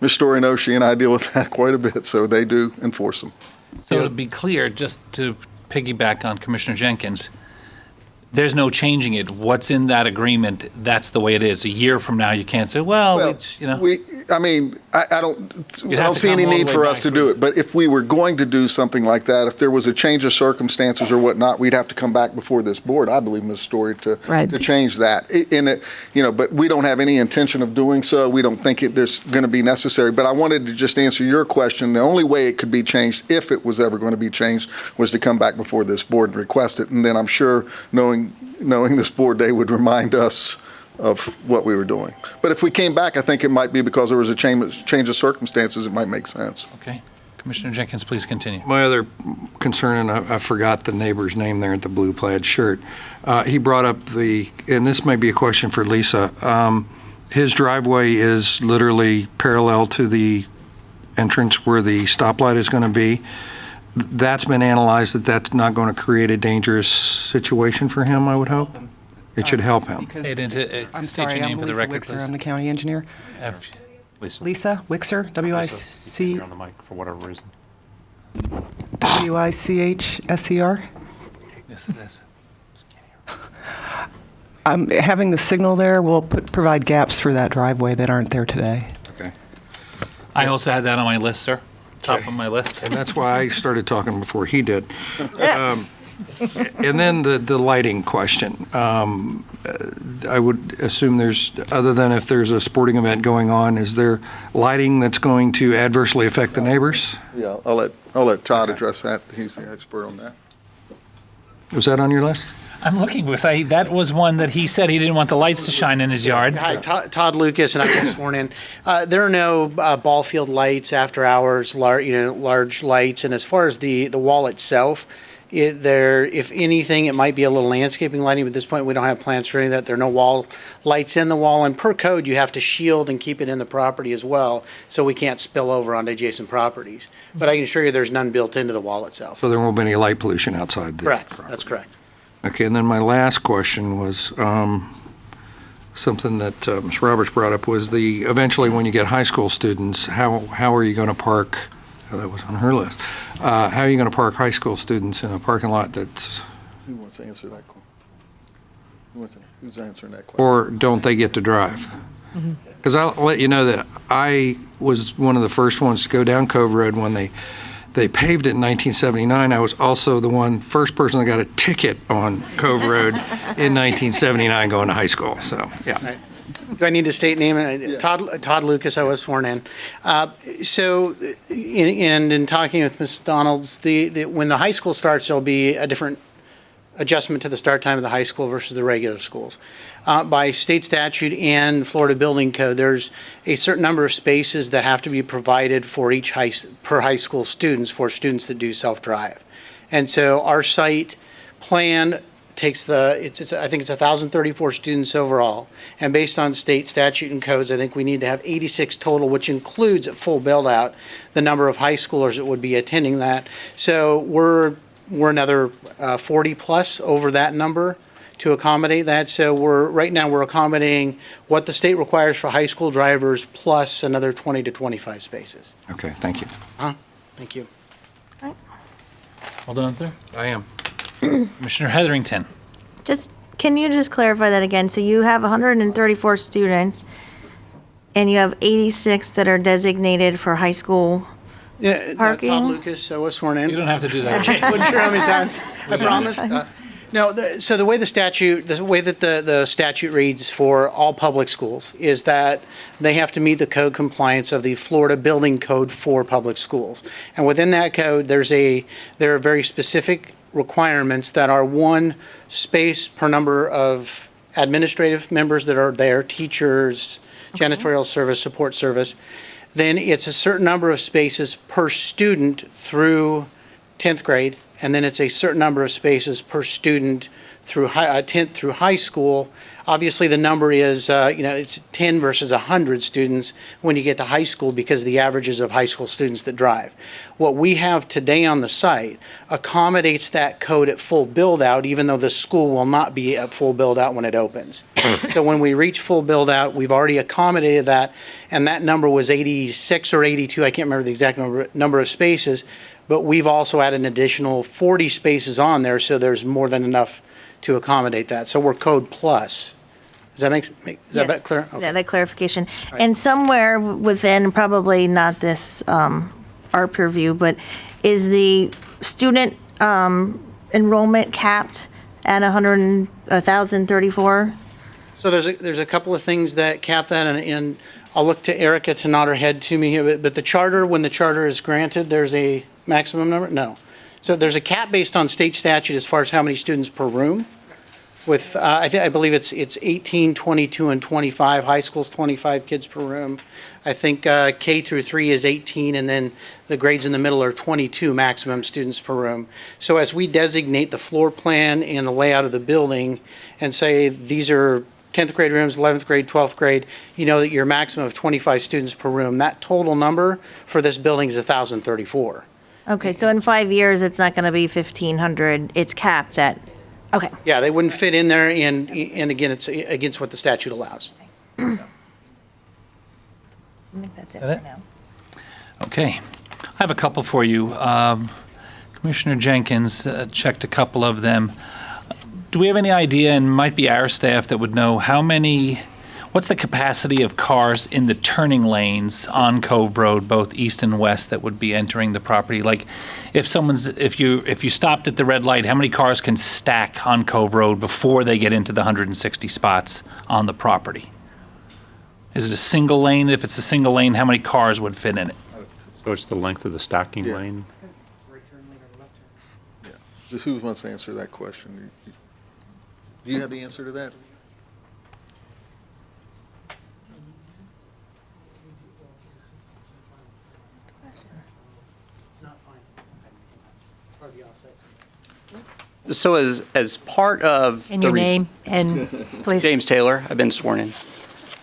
Ms. Story knows, she and I deal with that quite a bit, so they do enforce them. So to be clear, just to piggyback on Commissioner Jenkins, there's no changing it. What's in that agreement, that's the way it is. A year from now, you can't say, well, you know. I don't see any need for us to do it, but if we were going to do something like that, if there was a change of circumstances or whatnot, we'd have to come back before this board, I believe, Ms. Story, to change that. But we don't have any intention of doing so. We don't think there's going to be necessary. But I wanted to just answer your question. The only way it could be changed, if it was ever going to be changed, was to come back before this board and request it. And then I'm sure, knowing this board, they would remind us of what we were doing. But if we came back, I think it might be because there was a change of circumstances. It might make sense. Okay. Commissioner Jenkins, please continue. My other concern, and I forgot the neighbor's name there at the blue plaid shirt, he brought up and this may be a question for Lisa, his driveway is literally parallel to the entrance where the stoplight is going to be. That's been analyzed that's not going to create a dangerous situation for him, I would hope? It should help him. I'm state sorry, your name I'm for the Lisa record, Wixer. please. I'm the county engineer. Lisa Wixer, W-I-C. On the mic for whatever reason. W-I-C-H-S-E-R. Yes, it is. Having the signal there will provide gaps for that driveway that aren't there today. Okay. I also had that on my list, sir. Top of my list. And that's why I started talking before he did. And then the lighting question. I would assume there's, other than if there's a sporting event going on, is there lighting that's going to adversely affect the neighbors? Yeah, I'll let Todd address that. He's the expert on that. Was that on your list? I'm looking, because that was one that he said he didn't want the lights to shine in his yard. Hi, Todd Lucas, and I'm sworn in. There are no ball field lights, after hours, large lights, and as far as the wall itself, if anything, it might be a little landscaping lighting, but at this point, we don't have plans for any of that. There are no wall lights in the wall, and per code, you have to shield and keep it in the property as well, so we can't spill over onto adjacent properties. But I can assure you there's none built into the wall itself. So there won't be any light pollution outside the Correct, property. that's correct. Okay, and then my last question was something that Ms. Roberts brought up was eventually when you get high school students, how are you going to park, that was on her list, how are you going to park high school students in a parking lot that's... Who wants to answer that question? Who's answering that question? Or don't they get to drive? Because I'll let you know that I was one of the first ones to go down Cove Road when they paved it in 1979. I was also the first person that got a ticket on Cove Road in 1979 going to high school. So, yeah. Right. Do I need to state name? Todd Lucas, I was sworn in. In talking with Ms. Donalds, when the high school starts, there'll be a different adjustment to the start time of the high school versus the regular schools. By state statute and Florida Building Code, there's a certain number of spaces that have to be provided for each per high school students for students that do self-drive. And so our site plan takes I think it's 1,034 students overall. And based on state statute and codes, I think we need to have 86 total, which includes at full build out the number of high schoolers that would be attending that. So we're another 40 plus over that number to accommodate that. So right now we're accommodating what the state requires for high school drivers plus another 20 to 25 spaces. Okay, thank you. Thank you. Hold on, sir. I am. Commissioner Hetherington. Can you just clarify that again? So you have 134 students and you have 86 that are designated for high school Yeah, Parking? Todd Lucas, I was sworn in. You don't have to do that. Wasn't sure how many times. I promise. No, so the way the way that the statute reads for all public schools is that they have to meet the code compliance of the Florida Building Code for public schools. And within that code, there are very specific requirements that are one space per number of administrative members that are there, teachers, janitorial service, support service. Then it's a certain number of spaces per student through 10th grade, and then it's a certain number of spaces per student through 10th through high school. Obviously, the number is, it's 10 versus 100 students when you get to high school because of the averages of high school students that drive. What we have today on the site accommodates that code at full build-out, even though the school will not be at full build-out when it opens. So when we reach full build-out, we've already accommodated that, and that number was 86 or 82, I can't remember the exact number of spaces, but we've also added an additional 40 spaces on there, so there's more than enough to accommodate that. So we're code plus. Does that Yes. clear? Okay. Yeah, that clarification. And somewhere within, probably not this, our purview, but is the student enrollment capped at 1,034? So there's a couple of things that cap that, and I'll look to Erica to nod her head to me here, but the charter, when the charter is granted, there's a maximum number? No. So there's a cap based on state statute as far as how many students per room. With, I believe it's 18, 22, and 25. High school's 25 kids per room. I think K through 3 is 18, and then the grades in the middle are 22 maximum students per room. So as we designate the floor plan and the layout of the building and say these are 10th grade rooms, 11th grade, 12th grade, you know that your maximum of 25 students per room, that total number for this building is 1,034. Okay, so in 5 years, it's not going to be 1,500, it's capped at, okay. Yeah, they wouldn't fit in there, and again, it's against what the statute allows. I think that's it for now. Okay. I have a couple for you. Commissioner Jenkins checked a couple of them. Do we have any idea, and might be our staff that would know, what's the capacity of cars in the turning lanes on Cove Road, both east and west, that would be entering the property? Like, if you stopped at the red light, how many cars can stack on Cove Road before they get into the 160 spots on the property? Is it a single lane? If it's a single lane, how many cars would fit in it? So it's the length of the stacking lane? Yeah. Who wants to answer that question? Do you have the answer to that? So as part of And your name and please. James Taylor, I've been sworn in.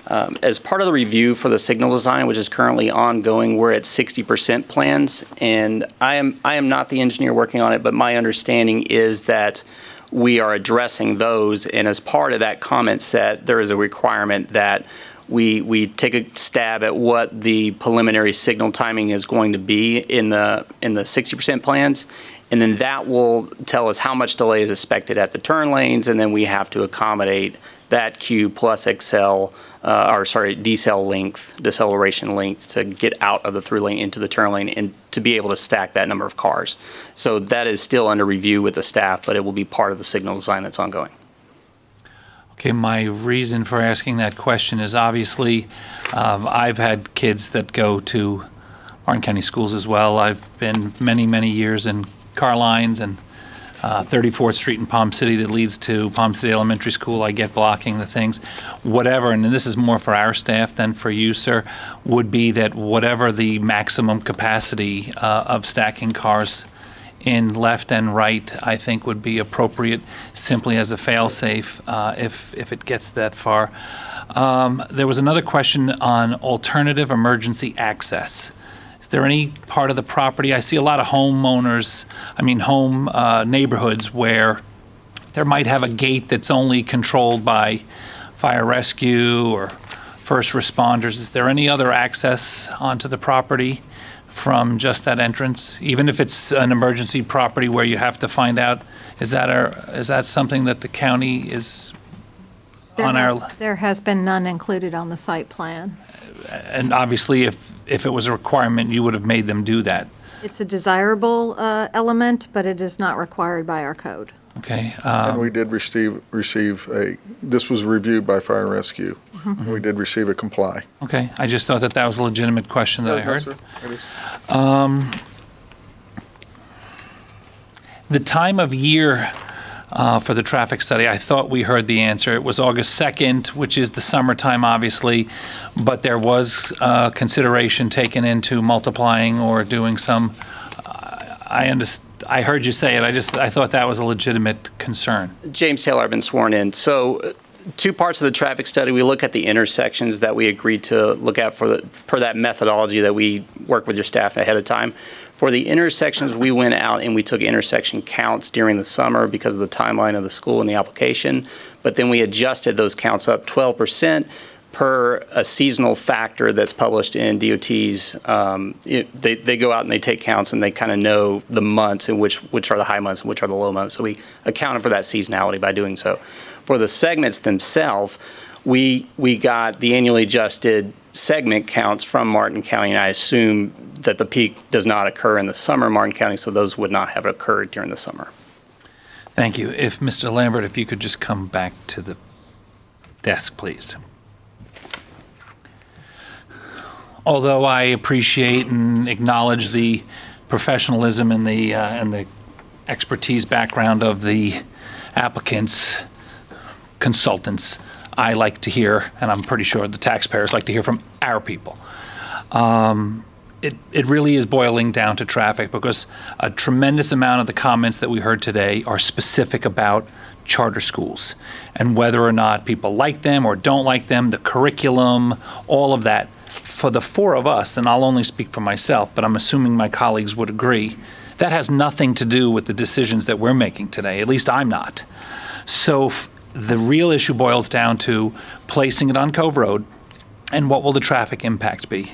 As part of the review for the signal design, which is currently ongoing, we're at 60% plans, and I am not the engineer working on it, but my understanding is that we are addressing those, and as part of that comment set, there is a requirement that we take a stab at what the preliminary signal timing is going to be in the 60% plans, and then that will tell us how much delay is expected at the turn lanes, and then we have to accommodate that Q plus decel length, deceleration length to get out of the through lane into the turn lane and to be able to stack that number of cars. So that is still under review with the staff, but it will be part of the signal design that's ongoing. Okay, my reason for asking that question is obviously I've had kids that go to Martin County schools as well. I've been many, many years in car lines and 34th Street in Palm City that leads to Palm City Elementary School. I get blocking the things. Whatever, and this is more for our staff than for you, sir, would be that whatever the maximum capacity of stacking cars in left and right, I think would be appropriate simply as a fail-safe if it gets that far. There was another question on alternative emergency access. Is there any part of the property, I see a lot of neighborhoods where there might have a gate that's only controlled by fire rescue or first responders. Is there any other access onto the property from just that entrance? Even if it's an emergency property where you have to find out, is that something that the county is on our, There has been none included on the site plan. and obviously if it was a requirement, you would have made them do that. It's a desirable element, but it is not required by our code. Okay. And we did receive this was reviewed by Fire and Rescue. Mhm. We did receive a comply. Okay, I just thought that was a legitimate question that I No, heard. sir, it is. The time of year for the traffic study, I thought we heard the answer. It was August 2nd, which is the summertime, obviously, but there was consideration taken into multiplying or doing some, I heard you say it, I thought that was a legitimate concern. James Taylor, I've been sworn in. So two parts of the traffic study. We look at the intersections that we agreed to look at per that methodology that we work with your staff ahead of time. For the intersections, we went out and we took intersection counts during the summer because of the timeline of the school and the application. But then we adjusted those counts up 12% per a seasonal factor that's published in DOT's. They go out and they take counts and they kind of know the months and which are the high months and which are the low months. So we accounted for that seasonality by doing so. For the segments themselves, we got the annually adjusted segment counts from Martin County, and I assume that the peak does not occur in the summer in Martin County, so those would not have occurred during the summer. Thank you. If Mr. Lambert, if you could just come back to the desk, please. Although I appreciate and acknowledge the professionalism and the expertise background of the applicants, consultants, I like to hear, and I'm pretty sure the taxpayers like to hear from our people. It really is boiling down to traffic because a tremendous amount of the comments that we heard today are specific about charter schools and whether or not people like them or don't like them, the curriculum, all of that. For the four of us, and I'll only speak for myself, but I'm assuming my colleagues would agree, that has nothing to do with the decisions that we're making today. At least I'm not. So the real issue boils down to placing it on Cove Road and what will the traffic impact be.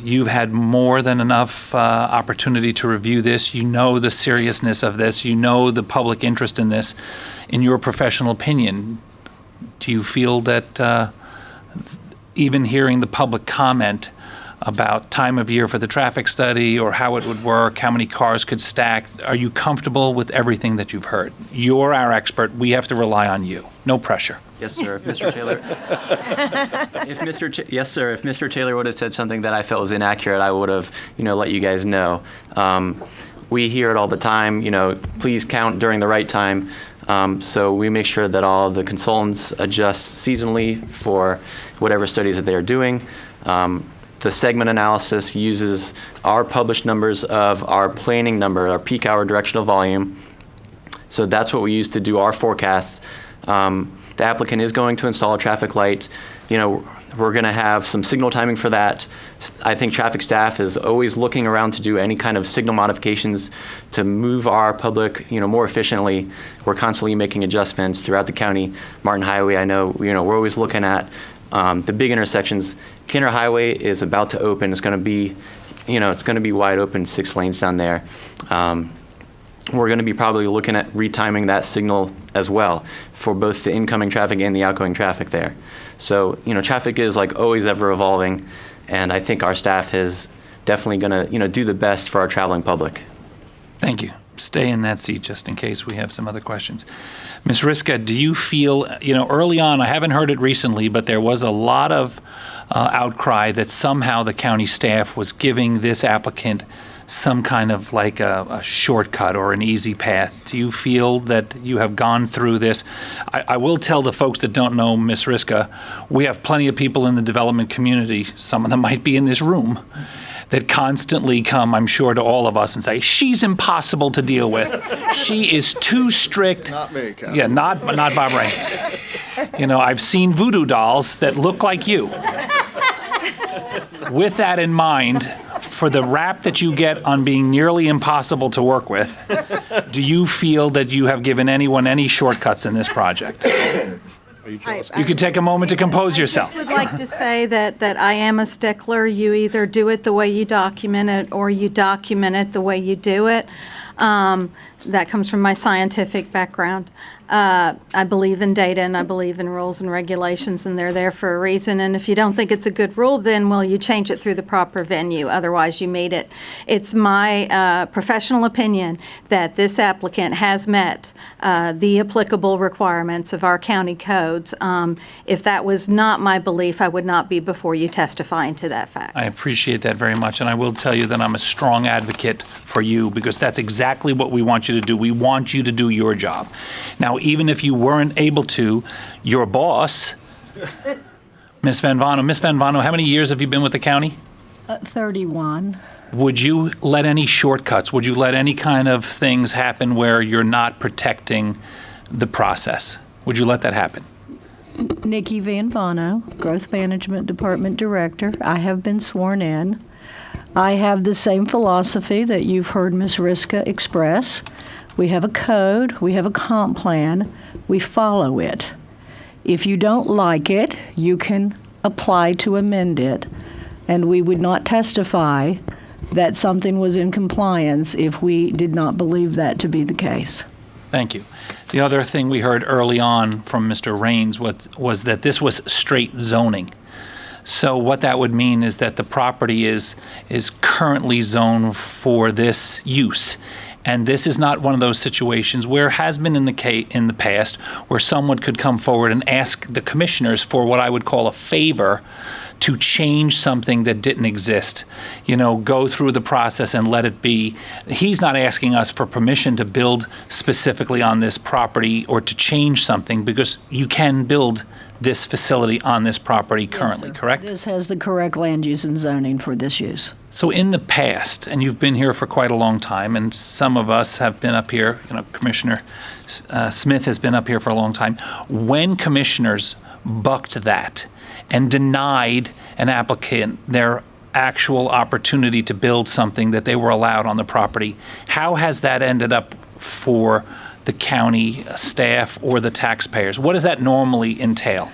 You've had more than enough opportunity to review this. You know the seriousness of this. You know the public interest in this. In your professional opinion, do you feel that even hearing the public comment about time of year for the traffic study or how it would work, how many cars could stack, are you comfortable with everything that you've heard? You're our expert. We have to rely on you. No pressure. Yes, sir. If Mr. Taylor, yes, sir. If Mr. Taylor would have said something that I felt was inaccurate, I would have, let you guys know. We hear it all the time. Please count during the right time. So we make sure that all the consultants adjust seasonally for whatever studies that they are doing. The segment analysis uses our published numbers of our planning number, our peak hour directional volume. So that's what we use to do our forecasts. The applicant is going to install a traffic light. We're going to have some signal timing for that. I think traffic staff is always looking around to do any kind of signal modifications to move our public, more efficiently. We're constantly making adjustments throughout the county. Martin Highway, I know, we're always looking at the big intersections. Kinder Highway is about to open. It's going to be, it's going to be wide open, 6 lanes down there. We're going to be probably looking at retiming that signal as well for both the incoming traffic and the outgoing traffic there. So, traffic is like always ever evolving, and I think our staff is definitely going to, do the best for our traveling public. Thank you. Stay in that seat just in case we have some other questions. Ms. Riska, do you feel, early on, I haven't heard it recently, but there was a lot of outcry that somehow the county staff was giving this applicant some kind of like a shortcut or an easy path. Do you feel that you have gone through this? I will tell the folks that don't know Ms. Riska, we have plenty of people in the development community, some of them might be in this room, that constantly come, I'm sure, to all of us and say, she's impossible to deal with. She is too strict. Not me, Cal. Yeah, not Bob Raines. I've seen voodoo dolls that look like you. With that in mind, for the rap that you get on being nearly impossible to work with, do you feel that you have given anyone any shortcuts in this project? You can take a moment to compose yourself. I would like to say that I am a stickler. You either do it the way you document it or you document it the way you do it. that comes from my scientific background. I believe in data and I believe in rules and regulations, and they're there for a reason. And if you don't think it's a good rule, then, well, you change it through the proper venue. Otherwise, you meet it. It's my professional opinion that this applicant has met the applicable requirements of our county codes. If that was not my belief, I would not be before you testifying to that fact. I appreciate that very much, and I will tell you that I'm a strong advocate for you because that's exactly what we want you to do. We want you to do your job. Now, even if you weren't able to, your boss, Ms. Van Vano, how many years have you been with the county? 31. Would you let any shortcuts? Would you let any kind of things happen where you're not protecting the process? Would you let that happen? Nikki Van Vano, Growth Management Department Director. I have been sworn in. I have the same philosophy that you've heard Ms. Riska express. We have a code, we have a comp plan, we follow it. If you don't like it, you can apply to amend it, and we would not testify that something was in compliance if we did not believe that to be the case. Thank you. The other thing we heard early on from Mr. Raines was that this was straight zoning. So what that would mean is that the property is currently zoned for this use. And this is not one of those situations where it has been in the past where someone could come forward and ask the commissioners for what I would call a favor to change something that didn't exist. You know, go through the process and let it be. He's not asking us for permission to build specifically on this property or to change something because you can build this facility on this property currently, Yes, sir. correct? This has the correct land use and zoning for this use. So in the past, and you've been here for quite a long time, and some of us have been up here, you know, Commissioner Smith has been up here for a long time, when commissioners bucked that and denied an applicant their actual opportunity to build something that they were allowed on the property, how has that ended up for the county staff or the taxpayers? What does that normally entail?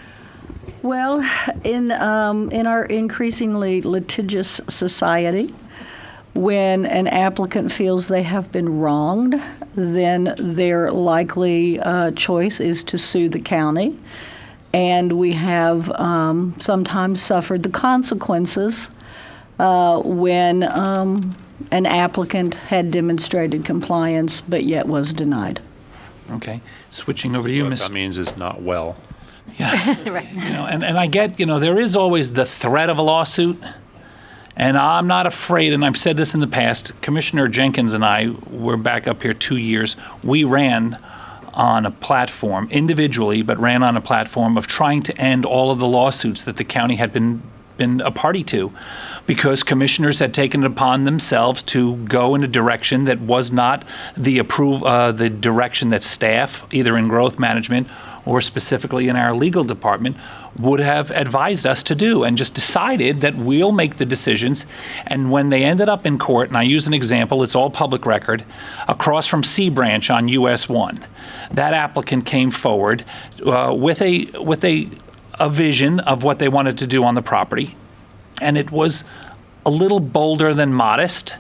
Well, in our increasingly litigious society, when an applicant feels they have been wronged, then their likely choice is to sue the county. And we have sometimes suffered the consequences when an applicant had demonstrated compliance but yet was denied. Okay. Switching over to you, What Ms. that means is not well. Yeah. Right. You know, and I get, you know, there is always the threat of a lawsuit. And I'm not afraid, and I've said this in the past, Commissioner Jenkins and I were back up here 2 years. We ran on a platform, individually, but ran on a platform of trying to end all of the lawsuits that the county had been a party to, because commissioners had taken it upon themselves to go in a direction that was not the direction that staff, either in growth management or specifically in our legal department, would have advised us to do, and just decided that we'll make the decisions. And when they ended up in court, and I use an example, it's all public record, across from C Branch on US 1, that applicant came forward with a vision of what they wanted to do on the property, and it was a little bolder than modest,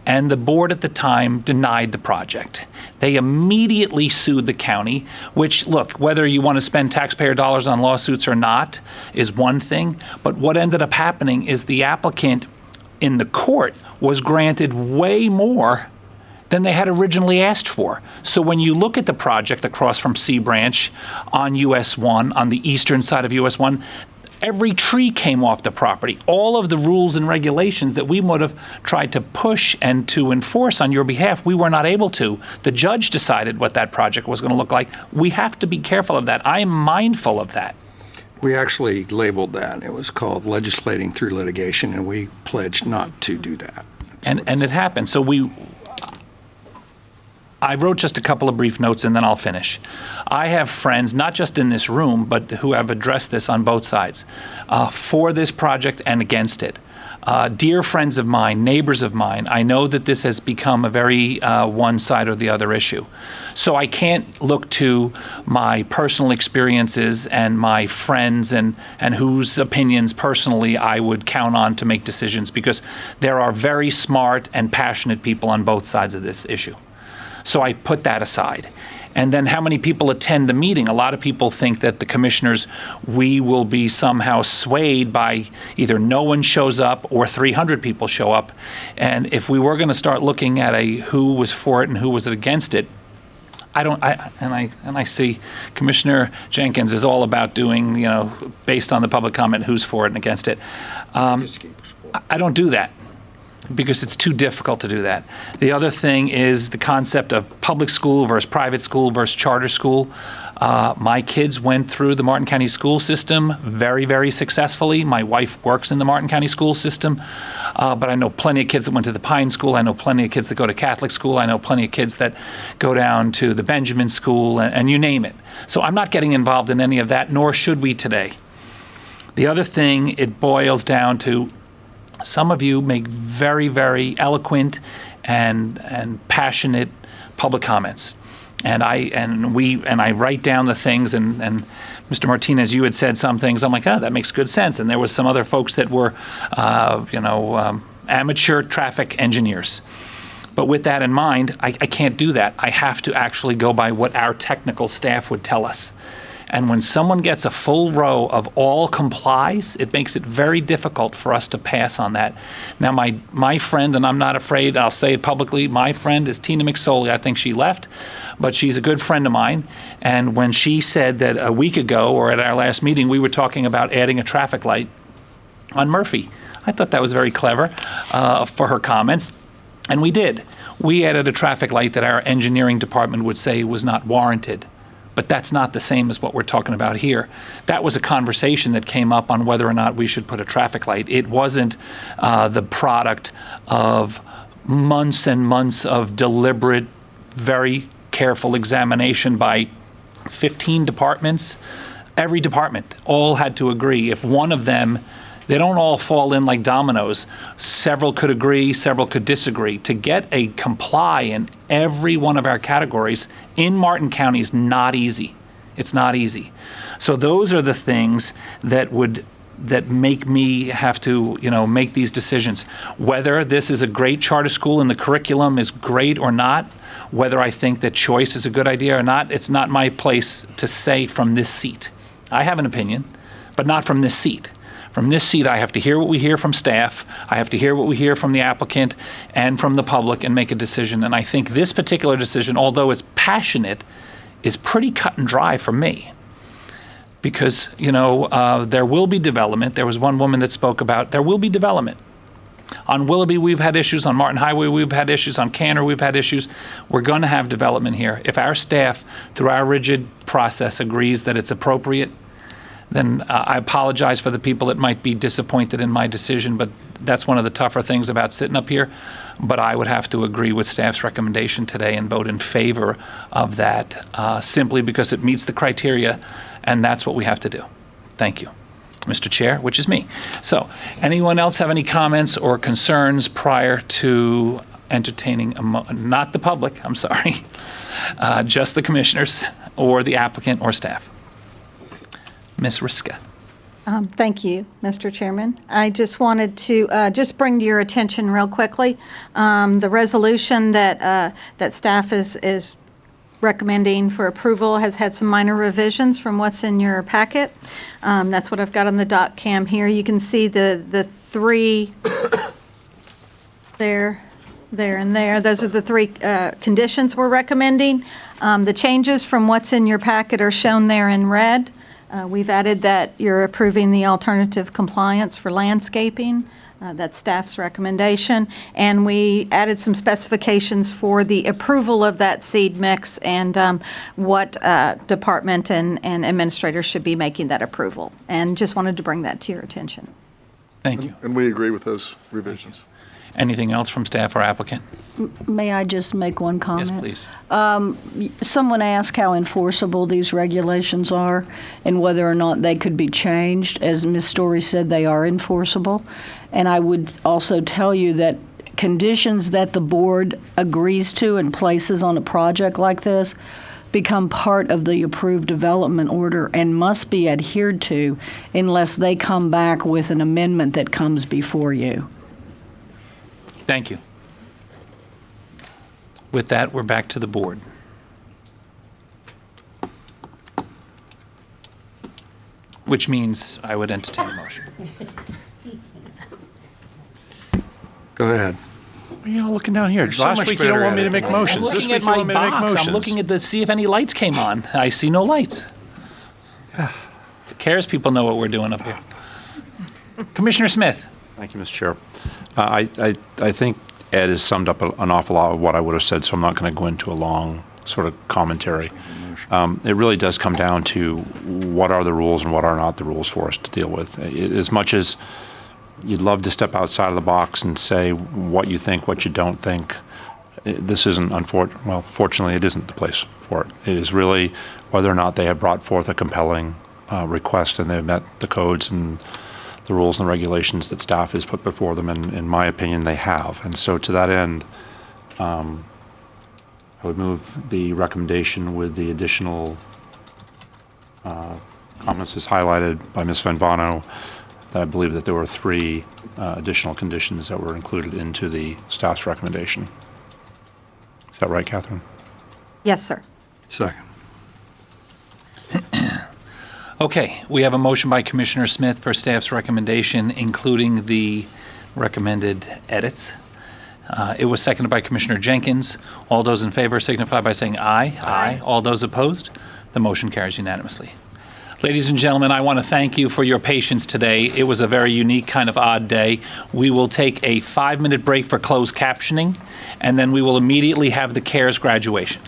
and the board at the time denied the project. They immediately sued the county, which, look, whether you want to spend taxpayer dollars on lawsuits or not is one thing, but what ended up happening is the applicant in the court was granted way more than they had originally asked for. So when you look at the project across from C Branch on US 1, on the eastern side of US 1, every tree came off the property. All of the rules and regulations that we would have tried to push and to enforce on your behalf, we were not able to. The judge decided what that project was going to look like. We have to be careful of that. I am mindful of that. We actually labeled that. It was called legislating through litigation, and we pledged not to do that. And it happened. So I wrote just a couple of brief notes and then I'll finish. I have friends, not just in this room, but who have addressed this on both sides, for this project and against it. Dear friends of mine, neighbors of mine, I know that this has become a very one side or the other issue. So I can't look to my personal experiences and my friends and whose opinions personally I would count on to make decisions, because there are very smart and passionate people on both sides of this issue. So I put that aside. And then how many people attend the meeting? A lot of people think that the commissioners, we will be somehow swayed by either no one shows up or 300 people show up. And if we were going to start looking at who was for it and who was against it, I see Commissioner Jenkins is all about doing, based on the public comment, who's for it and against it. I don't do that, because it's too difficult to do that. The other thing is the concept of public school versus private school versus charter school. My kids went through the Martin County school system very, very successfully. My wife works in the Martin County school system, but I know plenty of kids that went to the Pine School. I know plenty of kids that go to Catholic school. I know plenty of kids that go down to the Benjamin School, and you name it. So I'm not getting involved in any of that, nor should we today. The other thing, it boils down to, some of you make very, very eloquent and passionate public comments. And I write down the things, and Mr. Martinez, you had said some things. I'm like, that makes good sense. And there was some other folks that were, amateur traffic engineers. But with that in mind, I can't do that. I have to actually go by what our technical staff would tell us. And when someone gets a full row of all complies, it makes it very difficult for us to pass on that. Now, my friend, and I'm not afraid, I'll say it publicly, my friend is Tina McSoley. I think she left, but she's a good friend of mine. And when she said that a week ago, or at our last meeting, we were talking about adding a traffic light on Murphy, I thought that was very clever for her comments. And we did. We added a traffic light that our engineering department would say was not warranted. But that's not the same as what we're talking about here. That was a conversation that came up on whether or not we should put a traffic light. It wasn't the product of months and months of deliberate, very careful examination by 15 departments. Every department all had to agree. If one of them, they don't all fall in like dominoes. Several could agree, several could disagree. To get a comply in every one of our categories in Martin County is not easy. It's not easy. So those are the things that make me have to, make these decisions. Whether this is a great charter school and the curriculum is great or not, whether I think that choice is a good idea or not, it's not my place to say from this seat. I have an opinion, but not from this seat. From this seat, I have to hear what we hear from staff. I have to hear what we hear from the applicant and from the public and make a decision. And I think this particular decision, although it's passionate, is pretty cut and dry for me. Because, there will be development. There was one woman that spoke about there will be development. On Willoughby, we've had issues. On Martin Highway, we've had issues. On Canner, we've had issues. We're going to have development here. If our staff, through our rigid process, agrees that it's appropriate, then I apologize for the people that might be disappointed in my decision, but that's one of the tougher things about sitting up here. But I would have to agree with staff's recommendation today and vote in favor of that, simply because it meets the criteria, and that's what we have to do. Thank you, Mr. Chair, which is me. So, anyone else have any comments or concerns prior to entertaining, not the public, I'm sorry, just the commissioners or the applicant or staff? Ms. Riska. Thank you, Mr. Chairman. I just wanted to just bring to your attention real quickly the resolution that staff is recommending for approval has had some minor revisions from what's in your packet. That's what I've got on the doc cam here. You can see the three there, and there. Those are the three conditions we're recommending. The changes from what's in your packet are shown there in red. We've added that you're approving the alternative compliance for landscaping. That's staff's recommendation. And we added some specifications for the approval of that seed mix and what department and administrators should be making that approval. And just wanted to bring that to your attention. Thank you. And we agree with those revisions. Anything else from staff or applicant? May I just make one comment? Yes, please. Someone asked how enforceable these regulations are and whether or not they could be changed. As Ms. Story said, they are enforceable. And I would also tell you that conditions that the board agrees to and places on a project like this become part of the approved development order and must be adhered to unless they come back with an amendment that comes before you. Thank you. With that, we're back to the board. Which means I would entertain a motion. Go ahead. What are you all looking down here? so Last much week you don't better want at me to it make than I am. motions. I'm This looking week at you my want me to make box. motions. I'm looking to see if any lights came on. I see no lights. The CARES people know what we're doing up here. Commissioner Smith. Thank you, Mr. Chair. I think Ed has summed up an awful lot of what I would have said, so I'm not going to go into a long sort of commentary. It really does come down to what are the rules and what are not the rules for us to deal with. As much as you'd love to step outside of the box and say what you think, what you don't think, this isn't, fortunately, it isn't the place for it. It is really whether or not they have brought forth a compelling request and they've met the codes and the rules and regulations that staff has put before them, and in my opinion, they have. And so to that end, I would move the recommendation with the additional comments as highlighted by Ms. Vanvano, that I believe that there were 3 additional conditions that were included into the staff's recommendation. Is that right, Catherine? Yes, sir. Second. Okay, we have a motion by Commissioner Smith for staff's recommendation, including the recommended edits. It was seconded by Commissioner Jenkins. All those in favor signify by saying aye. Aye. All those opposed? The motion carries unanimously. Ladies and gentlemen, I want to thank you for your patience today. It was a very unique, kind of odd day. We will take a 5-minute break for closed captioning, and then we will immediately have the CARES graduation.